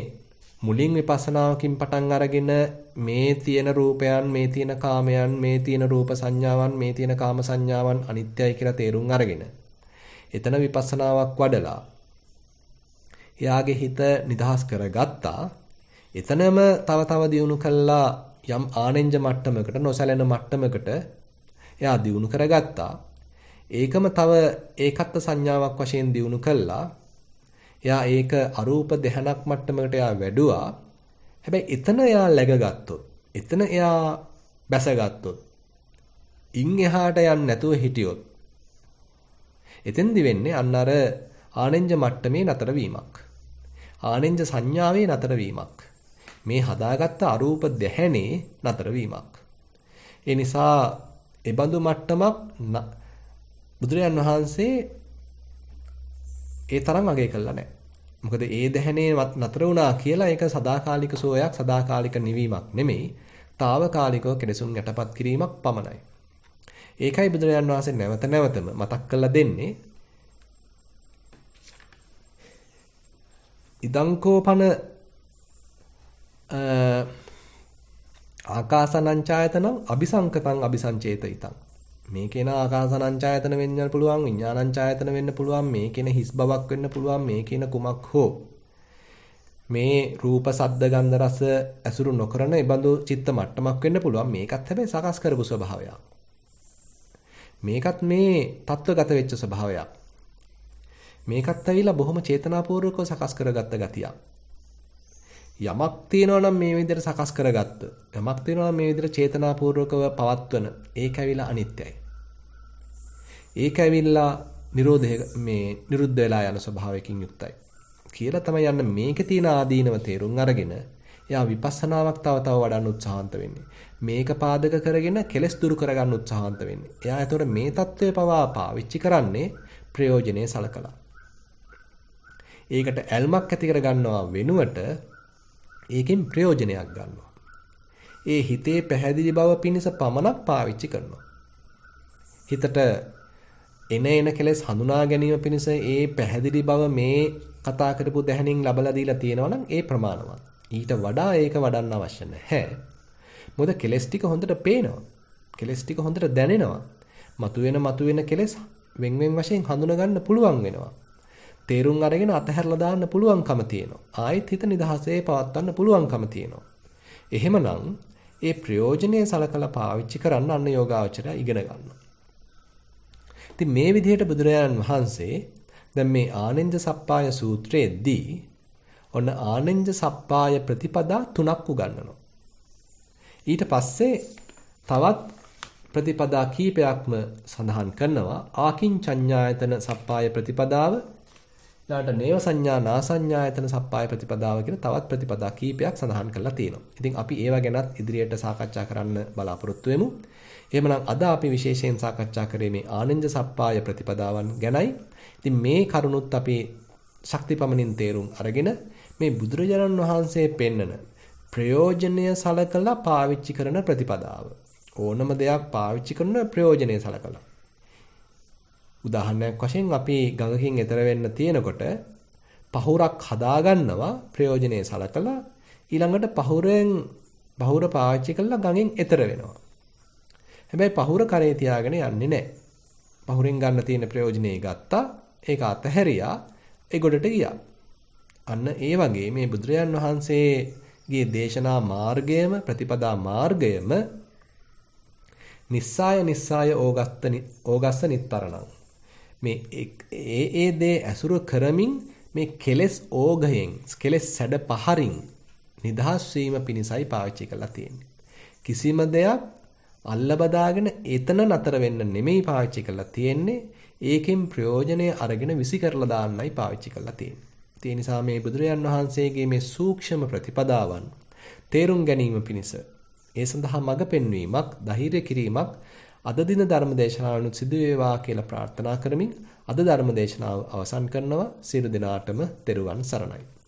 Speaker 1: මුලින් විපස්සනාවකින් පටන් අරගෙන මේ තියෙන රූපයන්, මේ තියෙන කාමයන්, මේ තියෙන රූප සංඥාවන්, මේ තියෙන කාම සංඥාවන් අනිත්‍යයි කියලා තේරුම් අරගෙන එතන විපස්සනාවක් වඩලා එයාගේ හිත නිදහස් කරගත්තා. එතනම තව දියුණු කළා යම් ආනෙන්ජ මට්ටමකට, නොසැලෙන මට්ටමකට එයා දියුණු කරගත්තා. ඒකම තව ඒකත්ව සංඥාවක් වශයෙන් දියුණු කළා. එයා ඒක අරූප දෙහනක් මට්ටමකට එයා වැඩුවා. හැබැයි එතන එයා läගගත්තොත්, එතන එයා බැසගත්තොත්, ඉන් එහාට යන්නේ නැතුව හිටියොත් එතෙන්දි වෙන්නේ අන්න අර ආනෙන්ජ මට්ටමේ නතර වීමක්. ආනෙන්ජ සංඥාවේ නතර වීමක්. මේ හදාගත්ත අරූප දෙහැනේ නතර වීමක්. ඒ නිසා ඒ බඳු මට්ටමක් බුදුරජාන් වහන්සේ ඒ තරම් අගය කළා නැහැ. මොකද ඒ දැහැනේ නතර වුණා කියලා ඒක සදාකාලික සෝයක්, සදාකාලික නිවීමක් නෙමෙයි. తాවකාලිකව කෙලෙසුන් යටපත් කිරීමක් පමණයි. ඒකයි බුදුරජාන් වහන්සේ නැවත නැවතම මතක් කරලා දෙන්නේ. ඉදංකෝපන ආකාසානංචායතනං අபிසංකතං අபிසංචේතිතං. මේකේන ආකාසානංචායතන වෙන්න පුළුවන්, විඥානංචායතන වෙන්න පුළුවන්, මේකේන හිස් බවක් වෙන්න පුළුවන්, මේකේන කුමක් හෝ මේ රූප සද්ද ගන්ධ රස ඇසුරු නොකරන ඒබඳු චිත්ත මට්ටමක් වෙන්න පුළුවන්. මේකත් හැබැයි සකස් කරපු ස්වභාවයක්. මේකත් මේ තත්වගත වෙච්ච ස්වභාවයක්. මේකත් ඇවිල්ලා බොහොම චේතනාපූර්වකව සකස් කරගත්ත ගතියක්. යමක් තියෙනවා නම් මේ විදිහට සකස් කරගත්ත, යමක් තියෙනවා නම් මේ විදිහට චේතනාපූර්වකව පවත්වන, ඒක ඇවිල්ලා අනිත්‍යයි. ඒක ඇවිල්ලා නිරුද්ධ වෙලා යන ස්වභාවයකින් යුක්තයි. කියලා තමයි යන්න මේකේ තියෙන ආදීනව තේරුම් අරගෙන එයා විපස්සනාවක් තව වඩන්න උත්සාහන්ත වෙන්නේ. මේක පාදක කරගෙන කෙලස් දුරු කරගන්න උත්සාහන්ත වෙන්නේ. එයා ඒතකොට මේ தত্ত্বය පවා පාවිච්චි කරන්නේ ප්‍රයෝජනේ සලකලා. ඒකට ඇල්මක් ඇති කරගන්නවා වෙනුවට ඒකෙන් ප්‍රයෝජනයක් ගන්නවා. ඒ හිතේ පැහැදිලි බව පිණිස පමණක් පාවිච්චි කරනවා. හිතට එන කෙලෙස් හඳුනා ගැනීම පිණිස ඒ පැහැදිලි බව මේ කතා කරපු දැහැණින් ලබලා දීලා තියෙනවා නම් ඒ ප්‍රමාණවත්. ඊට වඩා ඒක වඩන්න අවශ්‍ය නැහැ. මොකද කෙලෙස් ටික හොඳට පේනවා. කෙලෙස් ටික හොඳට දැනෙනවා. මතුවෙන කෙලෙස් වෙන් වශයෙන් හඳුනා ගන්න පුළුවන් වෙනවා. තේරුම් අරගෙන අතහැරලා දාන්න පුළුවන්කම තියෙනවා. ආයෙත් හිත නිදහසේ පවත්වන්න පුළුවන්කම තියෙනවා. එහෙමනම් ඒ ප්‍රයෝජනීය සලකලා පාවිච්චි කරන්න අන්න යෝගාවචරය ඉගෙන ගන්නවා. ඉතින් මේ විදිහට බුදුරජාණන් වහන්සේ දැන් මේ ආනෙන්ජ සප්පාය සූත්‍රයේදී ඔන්න ආනෙන්ජ සප්පාය ප්‍රතිපදා 3ක් උගන්වනවා. ඊට පස්සේ තවත් ප්‍රතිපදා කීපයක්ම සඳහන් කරනවා. ආකින්චඤ්ඤායතන සප්පාය ප්‍රතිපදාව, ඊළඟට නේව සංඥා නාසඤ්ඤායතන සප්පාය ප්‍රතිපදාව කියලා තවත් ප්‍රතිපදා කීපයක් සඳහන් කරලා තියෙනවා. ඉතින් අපි ඒවා ගැනත් ඉදිරියට සාකච්ඡා කරන්න බලාපොරොත්තු වෙමු. එහෙමනම් අද අපි විශේෂයෙන් සාකච්ඡා කරේ මේ ආනෙන්ජ සප්පාය ප්‍රතිපදාවන් ගැනයි. ඉතින් මේ කරුණුත් අපි ශක්තිපමණින් තේරුම් අරගෙන මේ බුදුරජාණන් වහන්සේ පෙන්නන ප්‍රයෝජනීය සලකලා පාවිච්චි කරන ප්‍රතිපදාව. ඕනම දෙයක් පාවිච්චි කරන ප්‍රයෝජනීය සලකලා. උදාහරණයක් වශයෙන් අපි ගඟකින් එතර වෙන්න තියෙනකොට පහුරක් හදාගන්නවා ප්‍රයෝජනීය සලකලා, ඊළඟට පහුර පාවිච්චි කරලා ගඟෙන් එතර වෙනවා. හැබැයි පහුර කරේ තියාගෙන යන්නේ නැහැ. පහුරෙන් ගන්න තියෙන ප්‍රයෝජනේ ගත්තා, ඒක අතහැරියා, ඒ ගොඩට ගියා. අන්න ඒ වගේ මේ බුදුරජාන් වහන්සේගේ දේශනා මාර්ගයම ප්‍රතිපදා මාර්ගයම නිස්සාය ඕගස්ස නිත්තරණං. මේ ඒ දේ ඇසුරු කරමින් මේ කෙලෙස් ඕගයෙන්, කෙලෙස් සැඩ පහරින් නිදහස් වීම පිණිසයි පාවිච්චි කරලා තියෙන්නේ. කිසිම දෙයක් අල්ල බදාගෙන එතන නතර වෙන්න නෙමෙයි පාවිච්චි කරලා තියෙන්නේ. ඒකෙන් ප්‍රයෝජනය අරගෙන විසි කරලා දාන්නයි පාවිච්චි කරලා තියෙන්නේ. ඒ නිසා මේ බුදුරජාන් වහන්සේගේ මේ සූක්ෂම ප්‍රතිපදාවන් තේරුම් ගැනීම පිණිස ඒ සඳහා මඟ පෙන්වීමක්, ධෛර්ය කිරීමක් අද දින ධර්ම දේශනාවනුත් සිදු වේවා කියලා ප්‍රාර්ථනා කරමින් අද ධර්ම දේශනාව අවසන් කරනවා. සියලු දෙනාටම තෙරුවන් සරණයි.